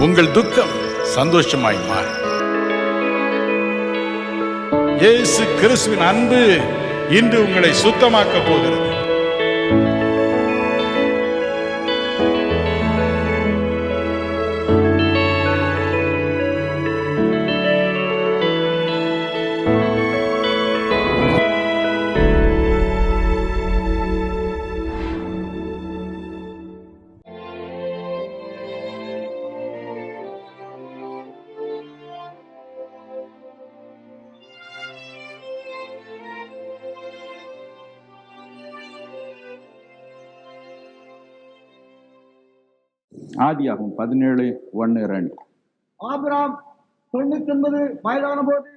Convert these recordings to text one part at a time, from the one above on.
உங்கள் துக்கம் சந்தோஷமாய் மாறும். இயேசு கிறிஸ்துவின் அன்பு இன்று உங்களை சுத்தமாக்க போகிறது. ஆதியாகமம் 17:1-2. ஆபிரகாம் 99 வயதான போது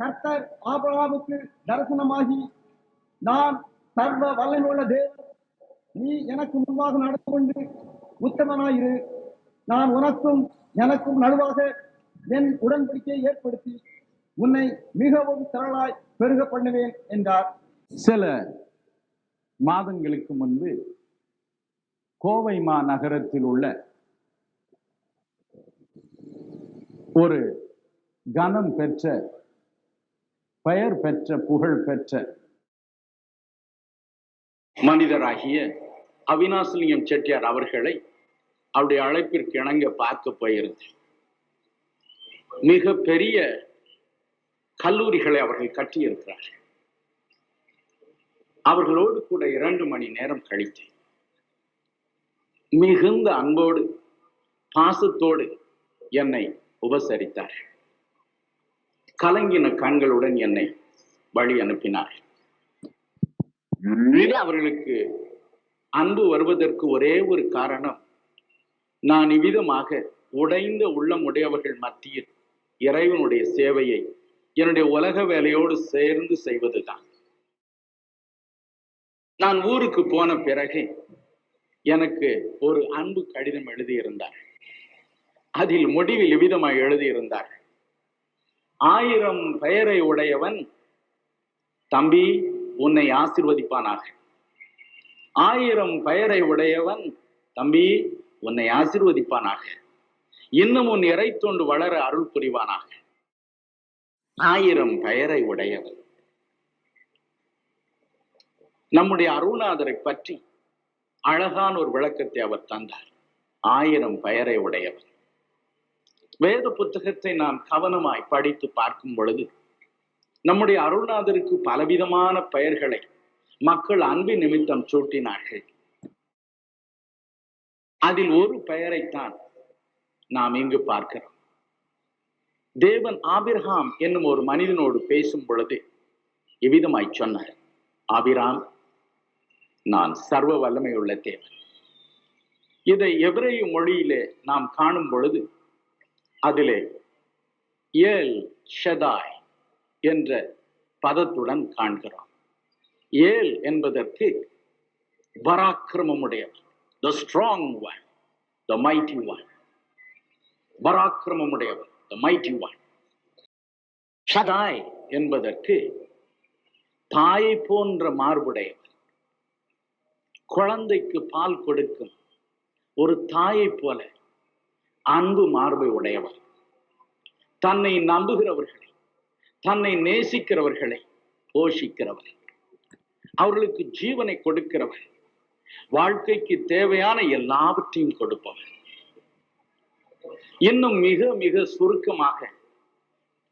கர்த்தர் ஆபிரகாமுக்கு தரிசனமாகி, நான் சர்வ வல்லமையுள்ள தேவன், நீ எனக்கு முன்பாக நடந்து கொண்டு உத்தமனாயிரு, நான் உனக்கும் எனக்கும் நடுவாக என் உடன்படிக்கையை ஏற்படுத்தி உன்னை மிகவும் திரளாய் பெருக பண்ணுவேன் என்றார். சில மாதங்களுக்கு முன்பு கோவை நகரத்தில் உள்ள ஒரு கனம் பெற்ற, பெயர் பெற்ற, புகழ் பெற்ற மனிதராகிய அவினாசிலிங்கம் செட்டியார் அவர்களை அவருடைய அழைப்பிற்கு இணங்க பார்க்க போயிருந்தேன். மிக பெரிய கல்லூரிகளை அவர்கள் கட்டியிருக்கிறார்கள். அவர்களோடு கூட 2 மணி நேரம் கழித்தேன். மிகுந்த அன்போடு பாசத்தோடு என்னை உபசரித்தார்கள். கலங்கின கண்களுடன் என்னை வழி அனுப்பினார்கள். அவர்களுக்கு அன்பு வருவதற்கு ஒரே ஒரு காரணம், நான் இவ்விதமாக உடைந்த உள்ளம் உடையவர்கள் மத்தியில் இறைவனுடைய சேவையை என்னுடைய உலக வேலையோடு சேர்ந்து செய்வதுதான். நான் ஊருக்கு போன பிறகு எனக்கு ஒரு அன்பு கடிதம் எழுதியிருந்தார். அதில் முடிவில் இவ்விதமாய் எழுதியிருந்தார்: 1000 பெயரை உடையவன் தம்பி உன்னை ஆசீர்வதிப்பானாக. 1000 பெயரை உடையவன் தம்பி உன்னை ஆசீர்வதிப்பானாக. இன்னும் உன் இறைத்தொண்டு வளர அருள் புரிவானாக. 1000 பெயரை உடையவன். நம்முடைய அருணாதரை பற்றி அழகான ஒரு விளக்கத்தை அவர் தந்தார். 1000 பெயரை உடையவர். வேத புத்தகத்தை நாம் கவனமாய் படித்து பார்க்கும் பொழுது நம்முடைய அருள்நாதருக்கு பலவிதமான பெயர்களை மக்கள் அன்பின் நிமித்தம் சூட்டினார்கள். அதில் ஒரு பெயரைத்தான் நாம் இங்கு பார்க்கிறோம். தேவன் ஆபிரகாம் என்னும் ஒரு மனிதனோடு பேசும் பொழுது இவ்விதமாய் சொன்னார்: ஆபிரகாம், நான் சர்வ வல்லமையுள்ள தேவன். இதை எபிரேய மொழியிலே நாம் காணும் பொழுது அதிலே ஏல் ஷதாய் என்ற பதத்துடன் காண்கிறோம். ஏல் என்பதற்கு பராக்கிரமமுடையவர், the strong one, the mighty one. பராக்கிரமமுடையவர், the mighty one. ஷதாய் என்பதற்கு தாயை போன்ற மார்புடையவர், குழந்தைக்கு பால் கொடுக்கும் ஒரு தாயை போல அன்பு மார்பை உடையவர். தன்னை நம்புகிறவர்களை, தன்னை நேசிக்கிறவர்களை போஷிக்கிறவர், அவர்களுக்கு ஜீவனை கொடுக்கிறவர், வாழ்க்கைக்கு தேவையான எல்லாவற்றையும் கொடுப்பவர். இன்னும் மிக மிக சுருக்கமாக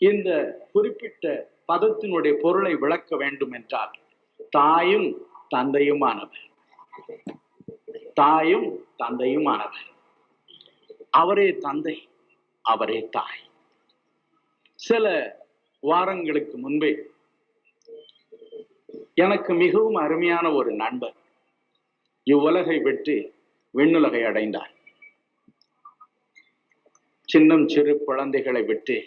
இந்த குறிப்பிட்ட பதத்தினுடைய பொருளை விளக்க வேண்டும் என்றால், தாயும் தந்தையுமானவர். தாயும் தந்தையுமானவர். அவரே தந்தை, அவரே தாய். சில வாரங்களுக்கு முன்பே எனக்கு மிகவும் அருமையான ஒரு நண்பர் இவ்வுலகை விட்டு விண்ணுலகை அடைந்தார். சின்னம் சிறு குழந்தைகளை விட்டு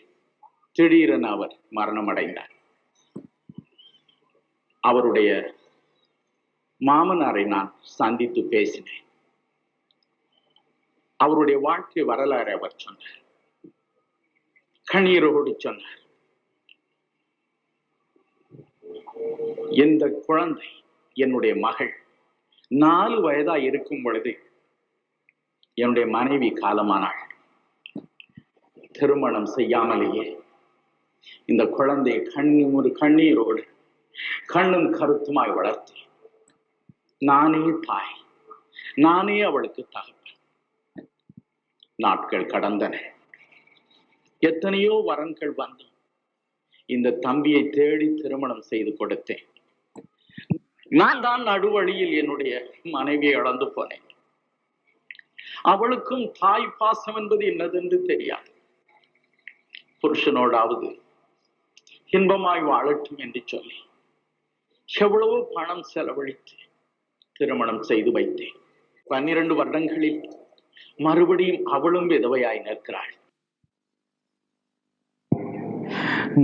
திடீரென அவர் மரணம் அடைந்தார். அவருடைய மாமனாரை நான் சந்தித்து பேசினேன். அவருடைய வாழ்க்கை வரலாறு அவர் சொன்னார். கண்ணீரோடு சொன்னார்: இந்த குழந்தை, என்னுடைய மகள் 4 வயதா இருக்கும் பொழுது என்னுடைய மனைவி காலமானாள். திருமணம் செய்யாமலேயே இந்த குழந்தையை கண்ணீரோடு கண்ணும் கருத்துமாய் வளர்த்து நானே தாய், நானே அவளுக்கு தகப்பன். நாட்கள் கடந்தன. எத்தனையோ வரன்கள் வந்து இந்த தம்பியை தேடி திருமணம் செய்து கொடுத்தேன். நான் தான் நடுவழியில் என்னுடைய மனைவியை இழந்து போனேன். அவளுக்கும் தாய் பாசம் என்பது என்னதென்று தெரியாது. புருஷனோடாவது இன்பமாய் வாழட்டும் என்று சொல்லி எவ்வளவோ பணம் செலவழித்து திருமணம் செய்து வைத்தேன். 12 வருடங்களில் மறுபடியும் அவளும் விதவையாய் நிற்கிறாள்.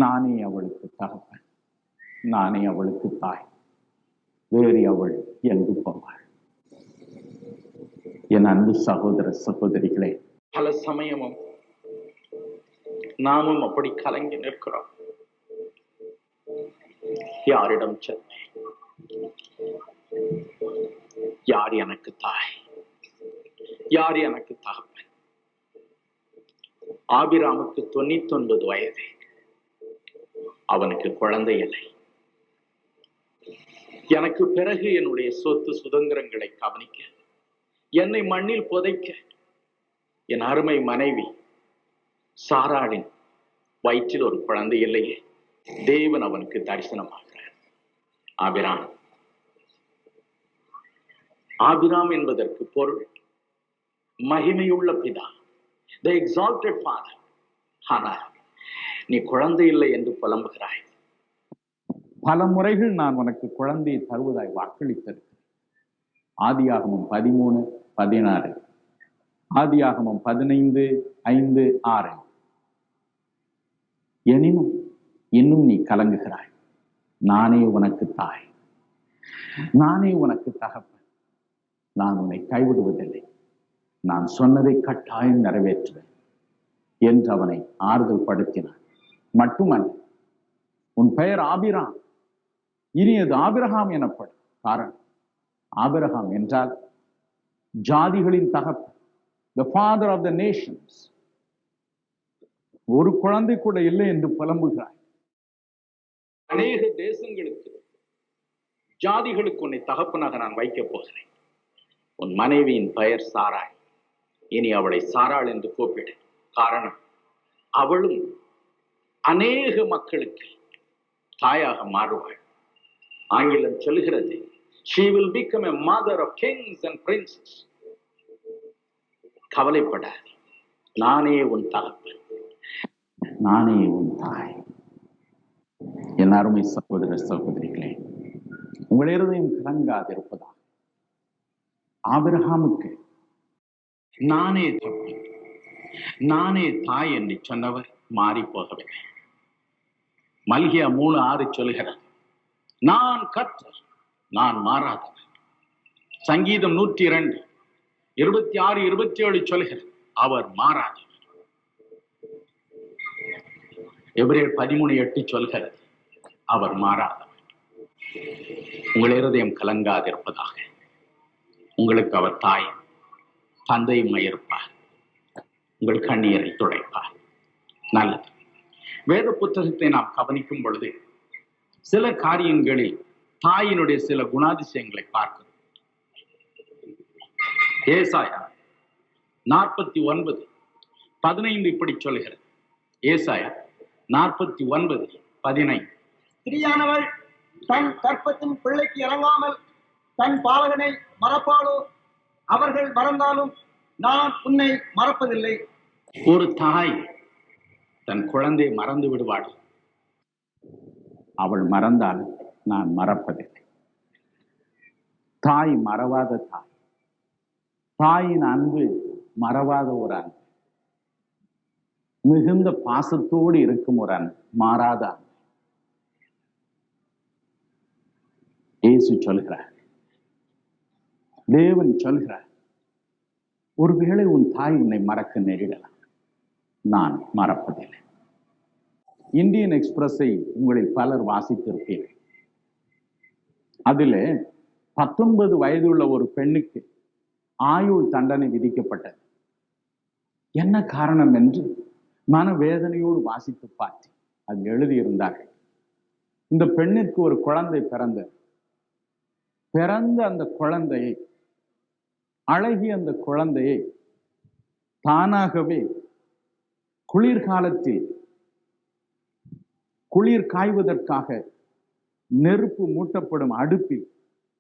நானே அவளுக்கு தகப்பன், நானே அவளுக்கு தாய், வேறு அவள் எங்கு போவாள்? என் அன்பு சகோதர சகோதரிகளே, பல சமயமும் நாமும் அப்படி கலங்கி நிற்கிறோம். யாரிடம் சென்றேன்? யார் எனக்கு தாய்? யார் எனக்கு தகப்பன்? ஆபிராமுக்கு 99 வயது. அவனுக்கு குழந்தை இல்லை. எனக்கு பிறகு என்னுடைய சொத்து சுதந்திரங்களை கவனிக்க, என்னை மண்ணில் புதைக்க என் அருமை மனைவி சாராளின் வயிற்றில் ஒரு குழந்தை இல்லையே. தேவன் அவனுக்கு தரிசனமாகிறார். ஆபிராம். ஆபிராம் என்பதற்கு பொருள் மகிமையுள்ள பிதா, the exalted father. ஆனால் நீ குழந்தை இல்லை என்று புலம்புகிறாய். பல முறைகள் நான் உனக்கு குழந்தையை தருவதாய் வாக்களித்திருக்கிறேன். ஆதியாகமம் 13:16, ஆதியாகமம் 15:5-6. எனினும் இன்னும் நீ கலங்குகிறாய். நானே உனக்கு தாய், நானே உனக்கு தகப்பன். நான் உன்னை கைவிடுவதில்லை. நான் சொன்னதை கட்டாயம் நிறைவேற்றுவேன் என்று அவனை ஆறுதல் படுத்தினான். மட்டுமல்ல, உன் பெயர் ஆபிராம், இனி அது ஆபிரகாம் எனப்படும். காரணம், ஆபிரகாம் என்றால் ஜாதிகளின் தகப்பன், the father of the nations. ஒரு குழந்தை கூட இல்லை என்று புலம்புகிறாய். அநேக தேசங்களுக்கு, ஜாதிகளுக்கு உன்னை தகப்பனாக நான் வைக்கப் போகிறேன். உன் மனைவியின் பெயர் சாராய். இனி அவளை சாராள் என்று கூப்பிடு. காரணம், அவளும் அநேக மக்களுக்கு தாயாக மாறுவாள். ஆங்கிலம் சொல்கிறது, she will become a mother of kings and princes. கவலைப்படாது, நானே உன் தகப்பன், நானே உன் தாய். என் அருமை சகோதர சகோதரிகளே, உங்கள் இருதயம் கலங்காதிருப்பதா? ஆபிரகாமுக்கு நானே தகப்பன், நானே தாய் என்று சொன்னவர் மாறி போகவில்லை. மல்கியா 3:6 சொல்கிறது, நான் கர்த்தர், நான் மாறாதவர். சங்கீதம் 102 26-27 சொல்கிறது, அவர் மாறாதவர். எபிரேயர் 13:8 சொல்கிறது, அவர் மாறாதவர். உங்கள் இருதயம் கலங்காதிருப்பதாக. உங்களுக்கு அவர் தாய் தந்தையும் இருப்பார். உங்கள் கண்ணீரை துடைப்பார். நல்லது. வேத புத்தகத்தை நாம் கவனிக்கும் பொழுது சில காரியங்களில் தாயினுடைய சில குணாதிசயங்களை பார்க்கிறோம். ஏசாயா 49:15 இப்படி சொல்கிறது. ஏசாயா 49:15. ஸ்திரீயானவள் தன் கற்பத்தின் பிள்ளைக்கு இறங்காமல் தன் பாலகனை மறப்பாளோ? அவர்கள் மறந்தாலும் நான் உன்னை மறப்பதில்லை. ஒரு தாய் தன் குழந்தையை மறந்து விடுவாள். அவள் மறந்தால் நான் மறப்பதில்லை. தாய் மறவாத தாய். தாயின் அன்பு மறவாத ஒரு அன்பு, மிகுந்த பாசத்தோடு இருக்கும் ஒரு அன்பு, மாறாத அன்பு. இயேசு சொல்கிறார், தேவன் சொல்கிறார், ஒருவேளை உன் தாய் உன்னை மறக்க நேரிடலாம், நான் மறப்பதில்லை. இந்தியன் எக்ஸ்பிரஸை உங்களில் பலர் வாசித்திருப்பீர்கள். அதில் 19 வயதுள்ள ஒரு பெண்ணுக்கு ஆயுள் தண்டனை விதிக்கப்பட்டது. என்ன காரணம் என்று மனவேதனையோடு வாசித்து பார்த்தேன். அதில் எழுதியிருந்தார்கள், இந்த பெண்ணிற்கு ஒரு குழந்தை பிறந்த அந்த குழந்தையை, அழகிய அந்த குழந்தையை தானாகவே குளிர்காலத்தில் குளிர் காய்வதற்காக நெருப்பு மூட்டப்படும் அடுப்பில்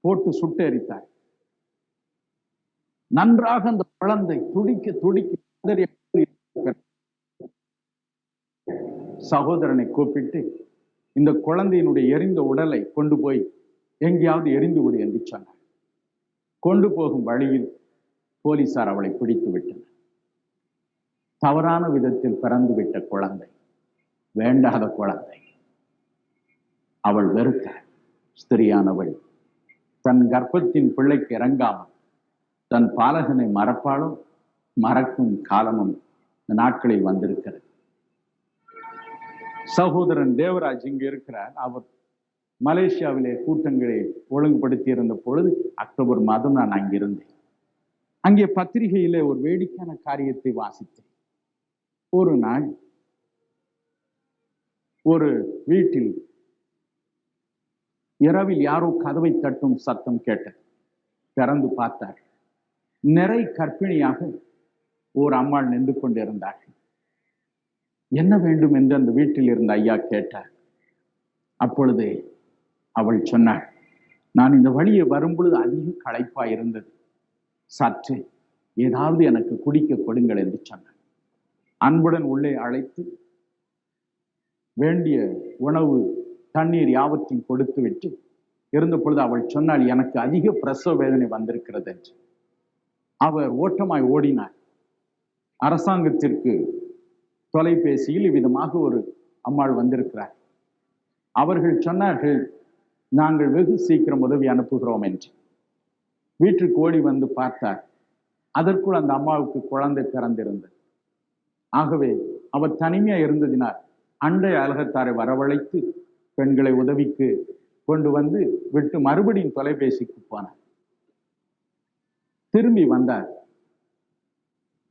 போட்டு சுட்டெரித்தார். நன்றாக அந்த குழந்தை துடிக்க துடிக்க சகோதரனை கூப்பிட்டு, இந்த குழந்தையினுடைய எரிந்த உடலை கொண்டு போய் எங்கேயாவது எரிந்து விடு என்று சொன்னார். கொண்டு போகும் வழியில் போலீசார் அவளை பிடித்து விட்டனர். தவறான விதத்தில் பிறந்து விட்ட குழந்தை, வேண்டாத குழந்தை. அவள் வெறுத்தாள். ஸ்திரியானவள் தன் கர்ப்பத்தின் பிள்ளைக்கு இறங்காமல் தன் பாலகனை மறப்பாளோ? மறக்கும் காலமும் இந்த நாட்களில் வந்திருக்கிறது. சகோதரன் தேவராஜ் இங்கு இருக்கிறார். அவர் மலேசியாவிலே கூட்டங்களை ஒழுங்குபடுத்தி இருந்த பொழுது அக்டோபர் மாதம் நான் அங்கிருந்தேன். அங்கே பத்திரிகையிலே ஒரு வேடிக்கையான காரியத்தை வாசித்தேன். ஒரு நாள் ஒரு வீட்டில் இரவில் யாரோ கதவை தட்டும் சத்தம் கேட்டது. திறந்து பார்த்தார். நிறை கர்ப்பிணியாக ஒரு அம்மாள் நின்று கொண்டிருந்தார்கள். என்ன வேண்டும் என்று அந்த வீட்டில் இருந்த ஐயா கேட்டார். அப்பொழுது அவள் சொன்னாள், நான் இந்த வழியை வரும்பொழுது அதிக களைப்பா இருந்தது, சற்று ஏதாவது எனக்கு குடிக்க கொடுங்கள் என்று சொன்னார். அன்புடன் உள்ளே அழைத்து வேண்டிய உணவு தண்ணீர் யாவற்றையும் கொடுத்து விட்டு இருந்த பொழுது அவள் சொன்னாள், எனக்கு அதிக பிரசவ வேதனை வந்திருக்கிறது என்று. அவர் ஓட்டமாய் ஓடினார். அரசாங்கத்திற்கு தொலைபேசியில் இவ்விதமாக ஒரு அம்மாள் வந்திருக்கிறார். அவர்கள் சொன்னார்கள், நாங்கள் வெகு சீக்கிரம் உதவி அனுப்புகிறோம் என்று. வீட்டுக்கு ஓடி வந்து பார்த்தார். அதற்குள் அந்த அம்மாவுக்கு குழந்தை பிறந்திருந்தது. ஆகவே அவர் தனிமையா இருந்ததினால் அண்டை அலகத்தாரை வரவழைத்து பெண்களை உதவிக்கு கொண்டு வந்து விட்டு மறுபடியும் தொலைபேசிக்கு போனார். திரும்பி வந்தார்.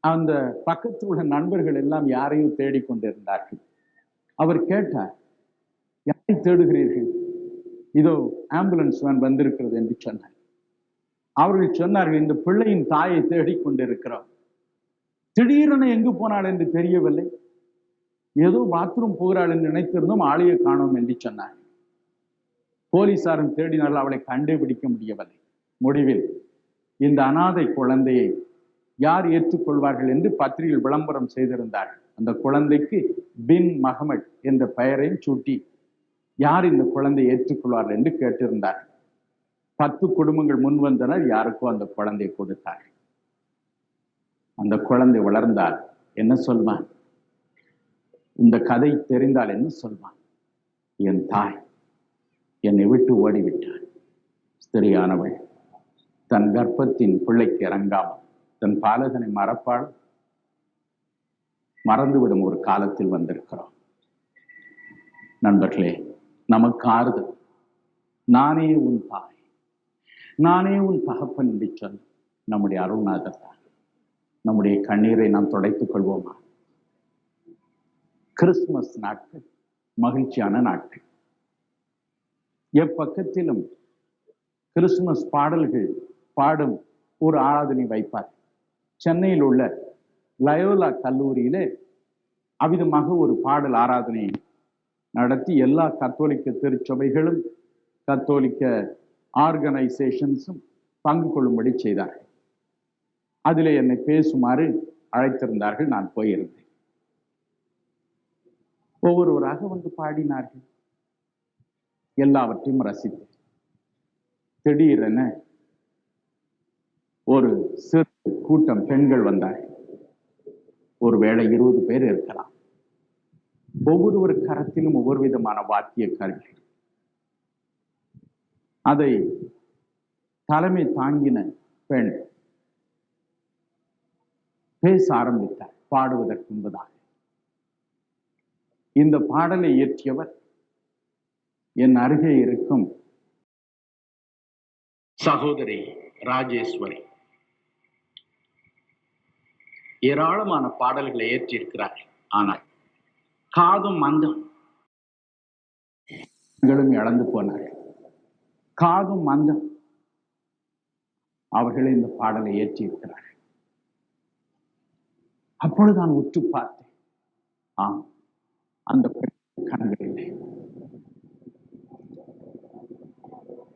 அந்த பக்கத்தில் உள்ள நண்பர்கள் எல்லாம் யாரையும் தேடிக்கொண்டிருந்தார்கள். அவர் கேட்டார், யாரை தேடுகிறீர்கள்? இதோ ஆம்புலன்ஸ் வேன் வந்திருக்கிறது என்று சொன்னார். அவர்கள் சொன்னார்கள், இந்த பிள்ளையின் தாயை தேடிக்கொண்டிருக்கிறோம். திடீரென எங்கு போனாள் என்று தெரியவில்லை, ஏதோ பாத்ரூம் போகிறாள் என்று நினைத்திருந்தோம், ஆளையை காணோம் என்று சொன்னார். போலீசாரும் தேடினார்கள், அவளை கண்டுபிடிக்க முடியவில்லை. முடிவில் இந்த அனாதை குழந்தையை யார் ஏற்றுக்கொள்வார்கள் என்று பத்திரிகையில் விளம்பரம் செய்திருந்தார்கள். அந்த குழந்தைக்கு பின் மஹமட் என்ற பெயரையும் சூட்டி யார் இந்த குழந்தையை ஏற்றுக்கொள்வார்கள் என்று கேட்டிருந்தார்கள். 10 குடும்பங்கள் முன் வந்தனர். யாருக்கோ அந்த குழந்தையை கொடுத்தார்கள். அந்த குழந்தை வளர்ந்தால் என்ன சொல்வான்? இந்த கதை தெரிந்தால் என்ன சொல்வான்? என் தாய் என்னை விட்டு ஓடிவிட்டாள். ஸ்திரியானவள் தன் கர்ப்பத்தின் பிள்ளைக்கு இறங்காமல் தன் பாலகனை மறப்பாள். மறந்துவிடும் ஒரு காலத்தில் வந்திருக்கிறோம். நண்பர்களே, நமக்கு ஆறுதல், நானே உன் தாய், நானே உன் தகப்பன் என்று சொல் நம்முடைய அருள்நாதர் தான். நம்முடைய கண்ணீரை நாம் துடைத்துக் கொள்வோமா? கிறிஸ்துமஸ் நாட்கள் மகிழ்ச்சியான நாட்கள். எப்பக்கத்திலும் கிறிஸ்துமஸ் பாடல்கள் பாடும் ஒரு ஆராதனை வைப்பார். சென்னையில் உள்ள லயோலா கல்லூரியிலே அவ்விதமாக ஒரு பாடல் ஆராதனை நடத்தி எல்லா கத்தோலிக்க திருச்சபைகளும் கத்தோலிக்க ஆர்கனைசேஷன்ஸும் பங்கு கொள்ளும்படி செய்தார்கள். அதிலே என்னை பேசுமாறு அழைத்திருந்தார்கள். நான் போயிருந்தேன். ஒவ்வொருவராக வந்து பாடினார்கள். எல்லாவற்றையும் ரசித்தேன். திடீரென ஒரு சிறு கூட்டம் பெண்கள் வந்தார்கள். ஒருவேளை 20 பேர் இருக்கலாம். ஒவ்வொரு கரத்திலும் ஒவ்வொரு விதமான வாத்திய கருவிகள். அதை தலைமை தாங்கின பெண் பேச ஆரம்பித்தார் பாடுவதற்கு முன்பதாக. இந்த பாடலை இயற்றியவர் என் அருகே இருக்கும் சகோதரி ராஜேஸ்வரி. ஏராளமான பாடல்களை ஏற்றியிருக்கிறார். ஆனால் காதும் மந்தம் இழந்து போனார்கள். காதும் மந்தம் அவர்களே இந்த பாடலை ஏற்றி இருக்கிறார்கள். அப்பொழுது நான் உற்று பார்த்தேன். ஆம், அந்த கண்களிலே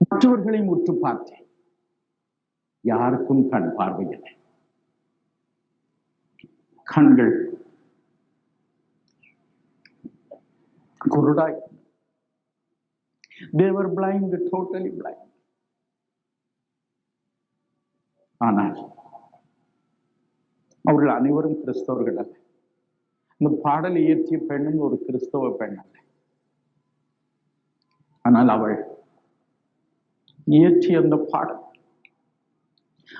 மற்றவர்களையும் உற்று பார்த்தேன். யாருக்கும் கண் பார்வையில்லை. கண்கள் குருடாய். They were blind, totally blind. ஆனால் அவர்கள் அனைவரும் கிறிஸ்தவர்கள் அல்ல. இந்த பாடலை இயற்றிய பெண்ணும் ஒரு கிறிஸ்தவ பெண் அல்ல. ஆனால் அவள் இயற்றிய அந்த பாடல்,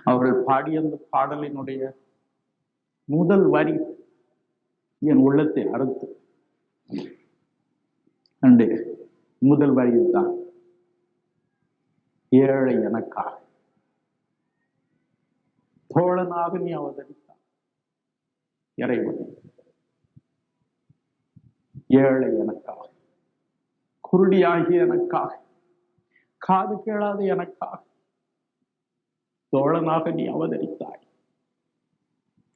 அவர்கள் பாடிய அந்த பாடலினுடைய முதல் வரி என் உள்ளத்தை அறுத்து. அண்டு முதல் வரியில் தான் ஏழை எனக்காக தோழனாக நீ அவதரித்தாய் இறைவன். ஏழை எனக்காக, குருடியாகிய எனக்காக, காது கேளாத எனக்காக தோழனாக நீ அவதரித்தாய்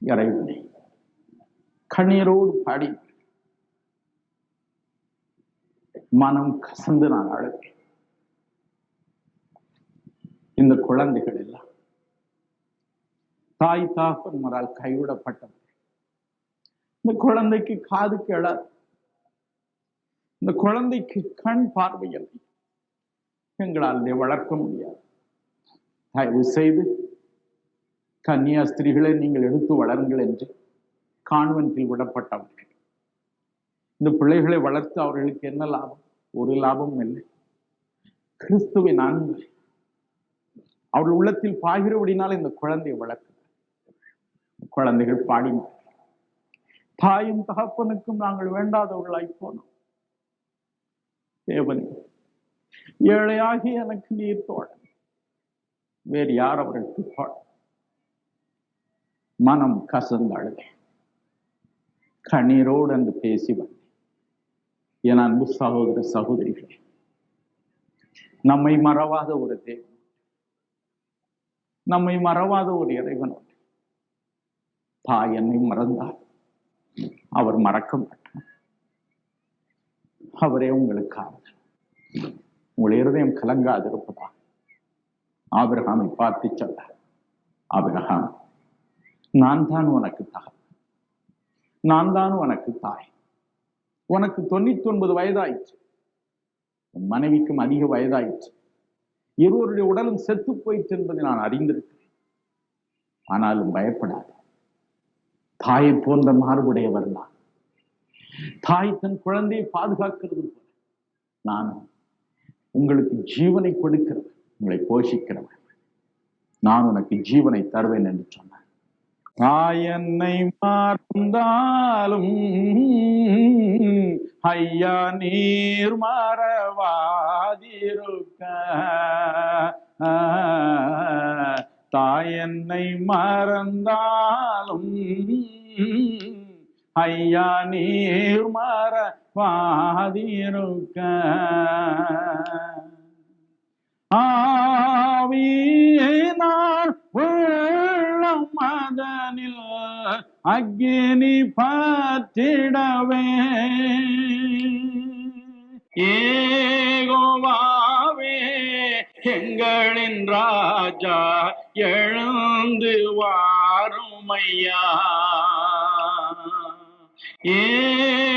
இறைவனை. கண்ணீரோடு பாடி மனம் கசந்து நான் அழுகிறேன். இந்த குழந்தைகள் எல்லாம் தாய் தாப்பன்மாரால் கைவிடப்பட்டவர்கள். இந்த குழந்தைக்கு காது கேளாது, இந்த குழந்தைக்கு கண் பார்வையில்லை. எங்களால் இதை வளர்க்க முடியாது. தயவு செய்து கன்னியாஸ்திரிகளை நீங்கள் எடுத்து வளருங்கள் என்று கான்வென்ட்டில் விடப்பட்டவர்கள். இந்த பிள்ளைகளை வளர்த்து அவர்களுக்கு என்ன லாபம்? ஒரு லாபமும் இல்லை. கிறிஸ்துவின் அன்பு அவர்கள் உள்ளத்தில் பாய்கிறபடினால் இந்த குழந்தையை வளர்க்க குழந்தைகள் பாடினார். தாயும் தகப்பனுக்கும் நாங்கள் வேண்டாதவர்களாய் போனோம். தேவனே, ஏழையாகி எனக்கு நீர் தோழன், வேறு யார் அவர்களுக்கு தோழன்? மனம் கசந்து அழுதேன். கண்ணீரோடு என்று பேசி வந்தேன். என் அன்பு சகோதர சகோதரிகளே, நம்மை மறவாத ஒரு தேவன், நம்மை மறவாத ஒரு இறைவன். தாய் என்னை மறந்தார், அவர் மறக்க மாட்டார். அவரே உங்களுக்காக. உங்கள் இருதயம் கலங்காதிருப்பதா? ஆபிரகாமை பார்த்து சொன்னார், ஆபிரகாம், நான் தான் உனக்கு தகப்பன், நான் தான் உனக்கு தாய். உனக்கு 99 வயதாயிற்று, உன் மனைவிக்கும் அதிக வயதாயிற்று. இருவருடைய உடலும் செத்து போயிற்று என்பதை நான் அறிந்திருக்கிறேன். ஆனாலும் பயப்படாது. தாயை போன்ற மார்புடையவர் தான். தாய் தன் குழந்தையை பாதுகாக்கிறது போல நான் உங்களுக்கு ஜீவனை கொடுக்கிறவன், உங்களை போஷிக்கிறவன். நான் உனக்கு ஜீவனை தருவேன் என்று சொன்னார். தாய் என்னை மறந்தாலும் ஐயா நீர் மறவாதிருக்க. தாய் என்னை மறந்தாலும் ஐயா நீர் மறவாதிருக்க. ஆவியினால் உள்ளம் மதனில் அக்கினி பற்றிடவே. ஏகோவாவே எங்களின் ராஜா எழுந்து வாருமையா.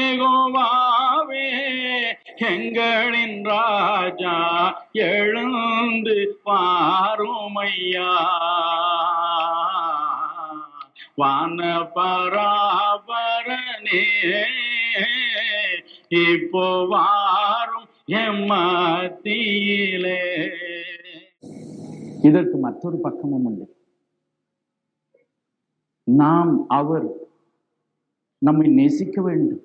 ஏகோவாவே எங்களின் ராஜா எழுந்து வாருமையா. வானபராபரனே இப்போ வாரும் எம்மத்தியிலே. இதற்கு மற்றொரு பக்கமும் உண்டு. அவர் நம்மை நேசிக்க வேண்டும்,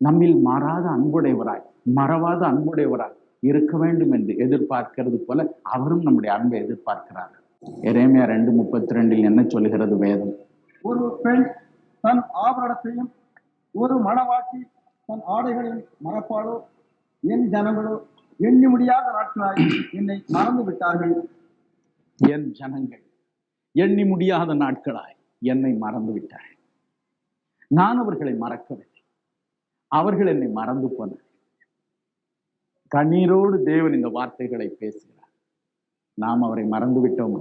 நம்மில் மாறாத அன்புடையவராய், மறவாத அன்புடையவராய் இருக்க வேண்டும் என்று எதிர்பார்க்கிறது போல அவரும் நம்முடைய அன்பை எதிர்பார்க்கிறார். எரேமியா 2:32 என்ன சொல்கிறது வேதம்? ஒரு பெண் தன் ஆபரணத்தையும் ஒரு மணவாட்டி தன் ஆடைகளில் மறப்பாளோ, என் ஜனங்களோ எண்ணி முடியாத நாட்களாய் என்னை மறந்து விட்டார்கள். என் ஜனங்கள் எண்ணி முடியாத நாட்களாய் என்னை மறந்து விட்டார்கள். நான் அவர்களை மறக்கவில்லை, அவர்கள் என்னை மறந்து போனார். கண்ணீரோடு தேவன் இந்த வார்த்தைகளை பேசுகிறார். நாம் அவரை மறந்து விட்டோம்.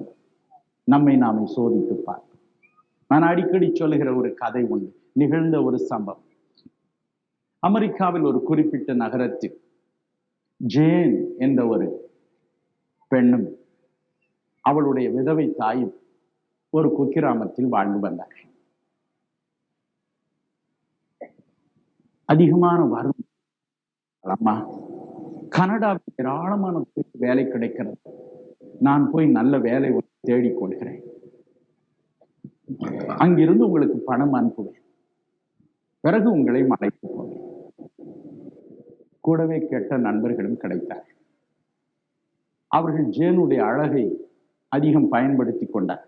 நம்மை நாமே சோதித்து பார்ப்போம். நான் அடிக்கடி சொல்லுகிற ஒரு கதை உண்டு, நிகழ்ந்த ஒரு சம்பவம். அமெரிக்காவில் ஒரு குறிப்பிட்ட நகரத்தில் ஜேன் என்ற ஒரு பெண்ணும் அவளுடைய விதவை தாயும் ஒரு குக்கிராமத்தில் வாழ்ந்து வந்தார்கள். அதிகமான வறுமை. அம்மா, கனடாவில் ஏராளமான வேலை கிடைக்கிறது, நான் போய் நல்ல வேலை தேடிக்கொள்கிறேன், அங்கிருந்து உங்களுக்கு பணம் அனுப்புவேன், பிறகு உங்களை அழைத்து போவேன். கூடவே கெட்ட நண்பர்களும் கிடைத்தார். அவர்கள் ஜேனுடைய அழகை அதிகம் பயன்படுத்தி கொண்டார்.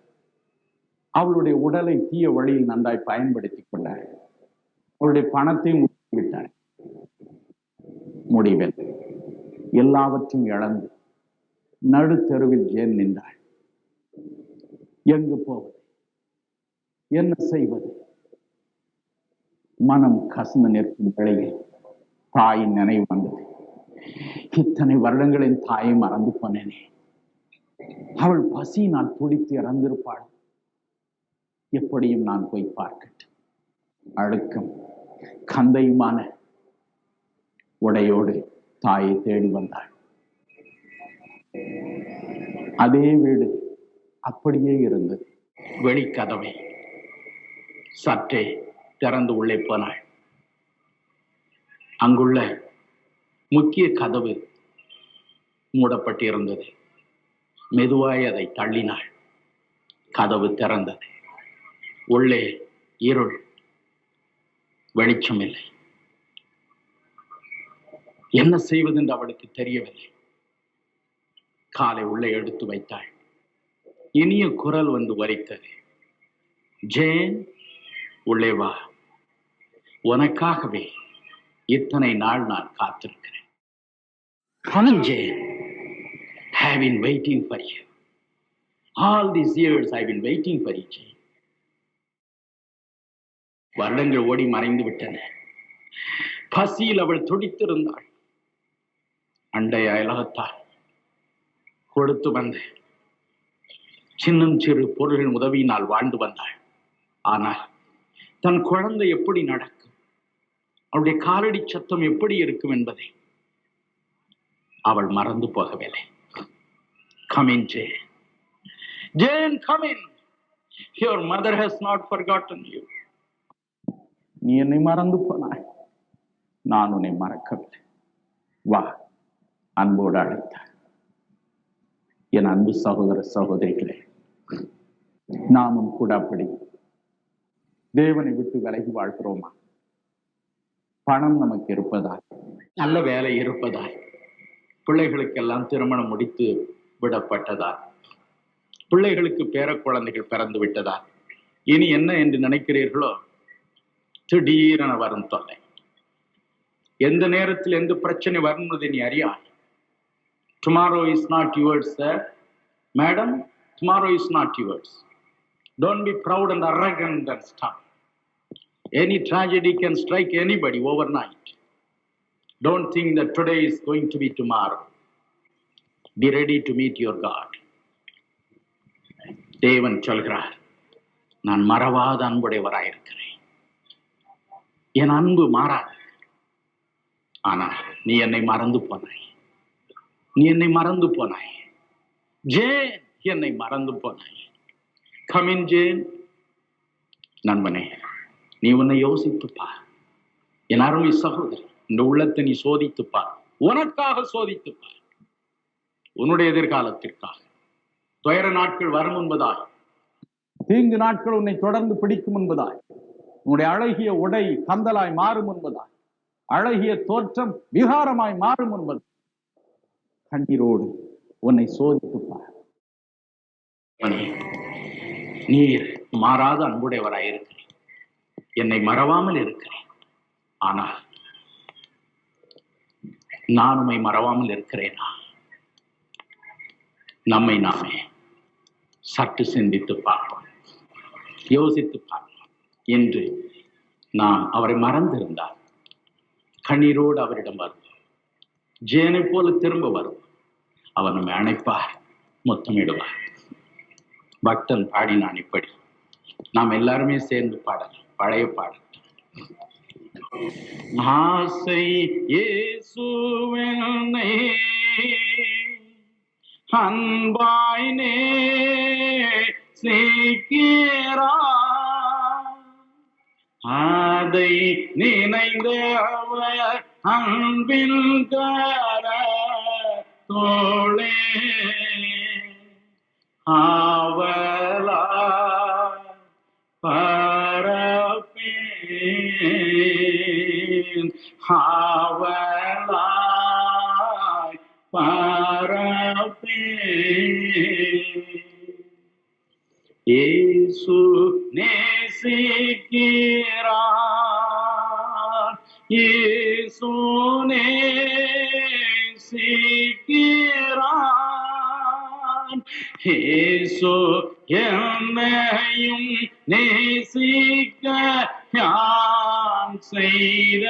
அவளுடைய உடலை தீய வழியில் நன்றாய் பயன்படுத்தி கொண்டார். அவருடைய பணத்தையும் விட்டார். முடிவில் எல்லாவற்றையும் இழந்து நடுத்தெருவில் ஜேன் நின்றாள். எங்கு போவது, என்ன செய்வது? மனம் கசந்து நிற்கும் வேளையில் தாயின் நினைவு வந்தது. இத்தனை வருடங்களின் தாயை மறந்து போனேனே, அவள் பசியினால் துடித்து இறந்திருப்பாள். எப்படியும் நான் போய் பார்க்கட்டும். அழுக்கம் கந்தையுமான உடையோடு தாயை தேடி வந்தாள். அதே வீடு அப்படியே இருந்தது. வெளிக்கதவை சற்றே திறந்து உள்ளே போனாள். அங்குள்ள முக்கிய கதவு மூடப்பட்டிருந்தது. மெதுவாய் அதை தள்ளினாள். கதவு திறந்தது. உள்ளே இருள், வெளிச்சம் இல்லை. என்ன செய்வதென்று அவளுக்கு தெரியவில்லை. காலை உள்ளே எடுத்து வைத்தாள். இனிய குரல் வந்து வலித்தது. ஜேன், உள்ளே வா, உனக்காகவே இத்தனை நாள் நான் காத்திருக்கிறேன். Come in, Jane. I've been waiting for you. All these years I've been waiting for you, Jane. வருடங்கள் ஓடி மறைந்து விட்டன. பசியில் அவள் துடித்திருந்தாள். அண்டை அயலகத்தால் கொடுத்து வந்த சின்னம் சிறு பொருளின் உதவியினால் வாழ்ந்து வந்தாள். ஆனால் தன் குழந்தை எப்படி நடக்கும், அவளுடைய காலடி சத்தம் எப்படி இருக்கும் என்பதை அவள் மறந்து போகவில்லை. Come in, Jane. Jane, come in. Your mother has not forgotten you. நீ என்னை மறந்து போனாய், நான் உன்னை மறக்கவில்லை. வா, அன்போடு அழைத்தார். என் அன்பு சகோதர சகோதரிகளே, நாமும் கூட அப்படி தேவனை விட்டு விலகி வாழ்கிறோமா? பணம் நமக்கு இருப்பதால், நல்ல வேலை இருப்பதால், பிள்ளைகளுக்கெல்லாம் திருமணம் முடித்து விடப்பட்டதால், பிள்ளைகளுக்கு பேர குழந்தைகள் பிறந்து விட்டதால் இனி என்ன என்று நினைக்கிறீர்களோ, திடீரென வரும் தொல்லை. எந்த நேரத்தில் எந்த பிரச்சனை வரும் என்பதை நீ அறியாய். Tomorrow is not yours, sir. Madam, tomorrow is not yours. Don't be proud and arrogant and stuff. Any tragedy can strike anybody overnight. Don't think that today is going to be tomorrow. Be ready to meet your God. தேவன் சொல்கிறார், நான் மறவாத அன்புடையவராயிருக்கிறேன். என் அன்பு மாறாது. ஆனால் நீ என்னை மறந்து போனாய். நீ என்னை மறந்து போனாய். ஜேன், என்னை மறந்து போனாய். Come in, Jane. நண்பனே, நீ உன்னை யோசித்துப்பார். என் அருமை சகோதரி, இந்த உள்ளத்தை நீ சோதித்துப்பார். உனக்காக சோதித்துப்பார். உன்னுடைய எதிர்காலத்திற்காக. துயர நாட்கள் வரும் என்பதாய், தீங்கு நாட்கள் உன்னை தொடர்ந்து பிடிக்கும் என்பதாய், உன்னுடைய அழகிய உடை கந்தலாய் மாறும் என்பதாய், அழகிய தோற்றம் விகாரமாய் மாறும் என்பது கண்ணீரோடு உன்னை சோதித்துப்பார். நீர் மாறாத அன்புடையவராய் இருக்கிறேன். என்னை மறவாமல் இருக்கிறேன். ஆனால் நான் உம்மை மறவாமல் இருக்கிறேனா? நம்மை நாமே சற்று சிந்தித்து பார்ப்போம், யோசித்து பார்ப்போம். என்று நாம் அவரை மறந்திருந்தால் கண்ணீரோடு அவரிடம் வருவோம், ஜேனை போல திரும்ப வருவோம். அவர் நம்மை அணைப்பார், முத்தமிடுவார். பக்தன் பாடினான் இப்படி. நாம் எல்லாருமே சேர்ந்து பாடலாம் பழைய பாடல். ஆசை இயேசுவென்னை அன்பாய் நேசிக்கிறார், அதை நினைந்தவர் அன்பில் கரத்தோளே ஆவலா பரப்பேன், ஆவலாய் பரப்பேன். இயேசு நேசிக்கிறார், இயேசு நேசிக்கிறார், இயேசு என்னையும் நேசிக்க யான் செய்த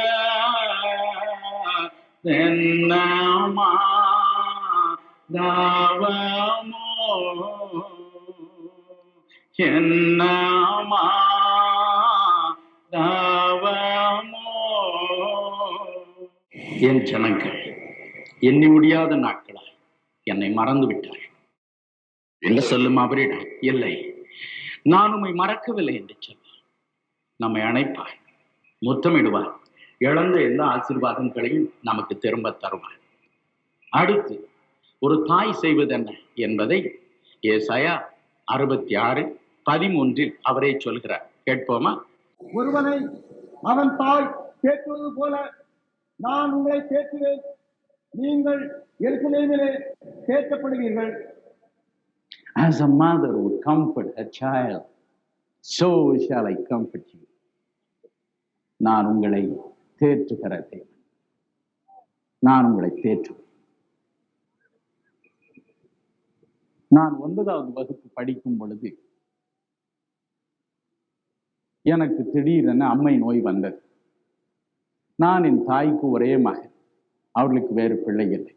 தென்னமா தாவமோ, என்னமா தாவமோ. என் ஜனங்கள் எண்ணி முடியாத நாட்களாய் என்னை மறந்து விட்டார் என்று சொல்லும் அவரிடம், இல்லை நான் உம்மை மறக்கவில்லை என்று சொல்வார். நம்மை அணைப்பார், முத்தமிடுவார், இழந்த எல்லா ஆசீர்வாதங்களையும் நமக்கு திரும்ப தருவார். அடுத்து ஒரு தாய் செய்வதென்ன என்பதை ஏசாயா 66:13 அவரே சொல்கிறார். கேட்போமா? ஒருவனை அவன் தாய் தேற்றுவது போல நான் உங்களை தேற்றுவேன், நீங்கள் எருசலேமிலே தேற்றப்படுவீர்கள். As a mother would comfort her child, so shall I comfort you. நான் உங்களை தேற்றுகிற தேவன், நான் உங்களை தேற்றுவேன். நான் 9வது வகுப்பு படிக்கும் பொழுது எனக்கு திடீரென அம்மை நோய் வந்தது. நான் என் தாய்க்கு ஒரே மகன், அவர்களுக்கு வேறு பிள்ளை இல்லை.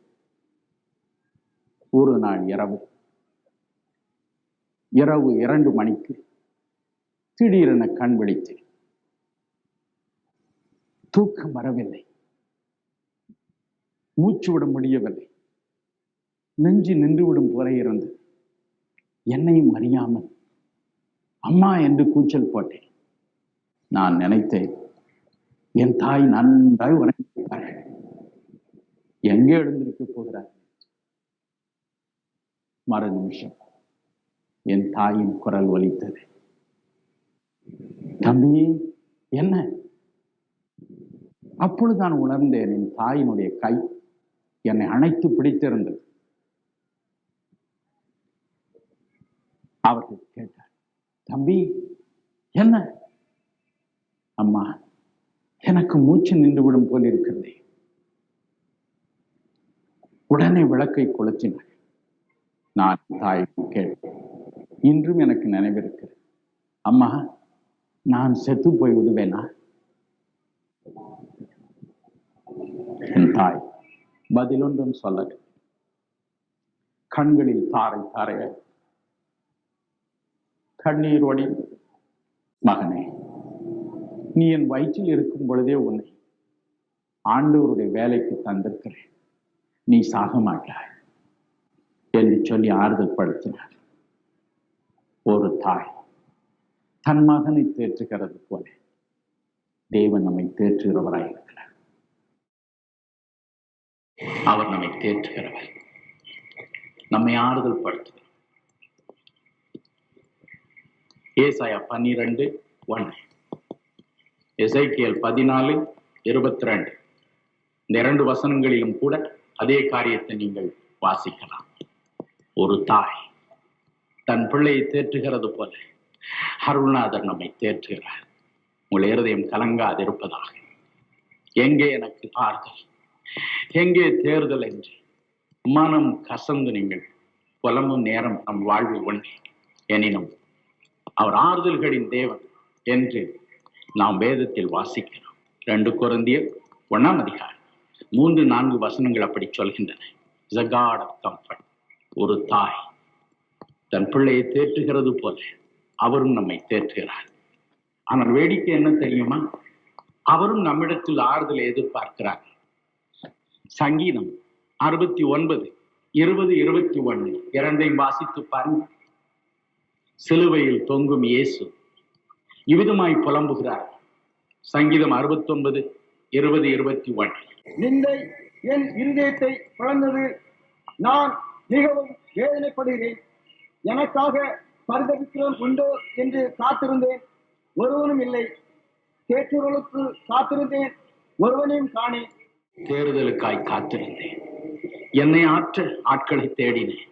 ஒரு நாள் இரவு 2 மணிக்கு திடீரென கண் விழித்தேன். தூக்கம் வரவில்லை, மூச்சு விட முடியவில்லை, நெஞ்சு நின்றுவிடும் போல இருந்தது. என்னையும் அறியாமல் அம்மா என்று கூச்சல் போட்டேன். நான் நினைத்தேன், என் தாய் நன்றாய் உறங்கிவிட்டார், எங்கே எழுந்திருக்க போகிறார். மறு நிமிஷம் என் தாயின் குரல் ஒலித்தது, தம்பி என்ன? அப்பொழுது நான் உணர்ந்தேன், என் தாயினுடைய கை என்னை அணைத்து பிடித்திருந்தது. அவர்கள் கேட்டார், தம்பி என்ன? அம்மா, எனக்கு மூச்சு நின்றுவிடும் போல் இருக்கிறதே. உடனே விளக்கை கொளுத்தினார். நான் தாய்க்கு கேட்டேன், இன்றும் எனக்கு நினைவிருக்கிறது, அம்மா நான் செத்து போய் விடுவேனா? என் தாய் பதிலொன்றும் சொல்லவில்லை. கண்களில் தாரை தாரைய கண்ணீர் ஒடிந்து, மகனே, நீ என் வயிற்றில் இருக்கும் பொழுதே உன்னை ஆண்டவருடைய வேலைக்கு தந்திருக்கிறேன், நீ சாக மாட்டாய் என்று சொல்லி ஆறுதல் படுத்தினார். ஒரு தாய் தன் மகனை தேற்றுகிறது போல தேவன் நம்மை தேற்றுகிறவராயிருக்கிறார். அவர் நம்மை தேற்றுகிறவர், நம்மை ஆறுதல் படுத்துகிறார். ஏசாயா 12:1, எசேக்கியேல் 14:22, இந்த 2 வசனங்களிலும் கூட அதே காரியத்தை நீங்கள் வாசிக்கலாம். ஒரு தாய் தன் பிள்ளையை தேற்றுகிறது போல அருள்நாதர் நம்மை தேற்றுகிறார். உங்கள் இருதயம் கலங்காதிருப்பதாக. எங்கே எனக்கு ஆறுதல், எங்கே தேர்தல் என்று மனம் கசந்து நீங்கள் புலம்பும் நேரம் நம் வாழ்வில் ஒன்றே. எனினும் அவர் ஆறுதல்களின் தேவன் என்று நாம் வேதத்தில் வாசிக்கிறோம். 2 கொரிந்தியர் 1 அதிகாரம் 3-4 வசனங்கள் அப்படி சொல்கின்றன. The God of comfort. ஒரு தாய் தன் பிள்ளையை தேற்றுகிறது போல அவரும் நம்மை தேற்றுகிறார். ஆனால் வேடிக்கை என்ன தெரியுமா? அவரும் நம்மிடத்தில் ஆறுதலை எதிர்பார்க்கிறார். சங்கீதம் 69:20-21 இரண்டையும் வாசித்து பாருங்கள். சிலுவையில் தொங்கும் இயேசு இவ்விதமாய் புலம்புகிறார். சங்கீதம் 69:20-21. நிந்தை என் இருதயத்தை பிளந்தது, நான் மிகவும் வேதனைப்படுகிறேன். எனக்காக பரிதபிக்கிறவன் உண்டோ என்று காத்திருந்தேன், ஒருவனும் இல்லை. தேற்றுகளுக்கு காத்திருந்தேன், ஒருவனையும் காணேன். தேர்தலுக்காய் காத்திருந்தேன், என்னை ஆற்ற ஆட்களை தேடினேன்.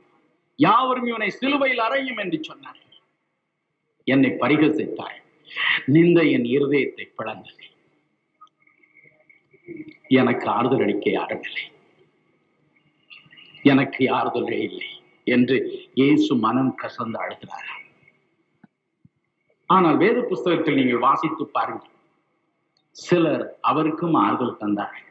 யாவரும் இவனை சிலுவையில் அறையும் என்று சொன்னார்கள். என்னை பரிகசித்தார். நிந்தை என் இருதயத்தை பிளந்தது. எனக்கு ஆறுதல் அளிக்க யாரும் இல்லை, எனக்கு ஆறுதலே இல்லை என்று இயேசு மனம் கசந்து அழுகிறார். ஆனால் வேத புஸ்தகத்தில் நீங்கள் வாசித்து பாருங்கள், சிலர் அவருக்கும் ஆறுதல் தந்தார்கள்.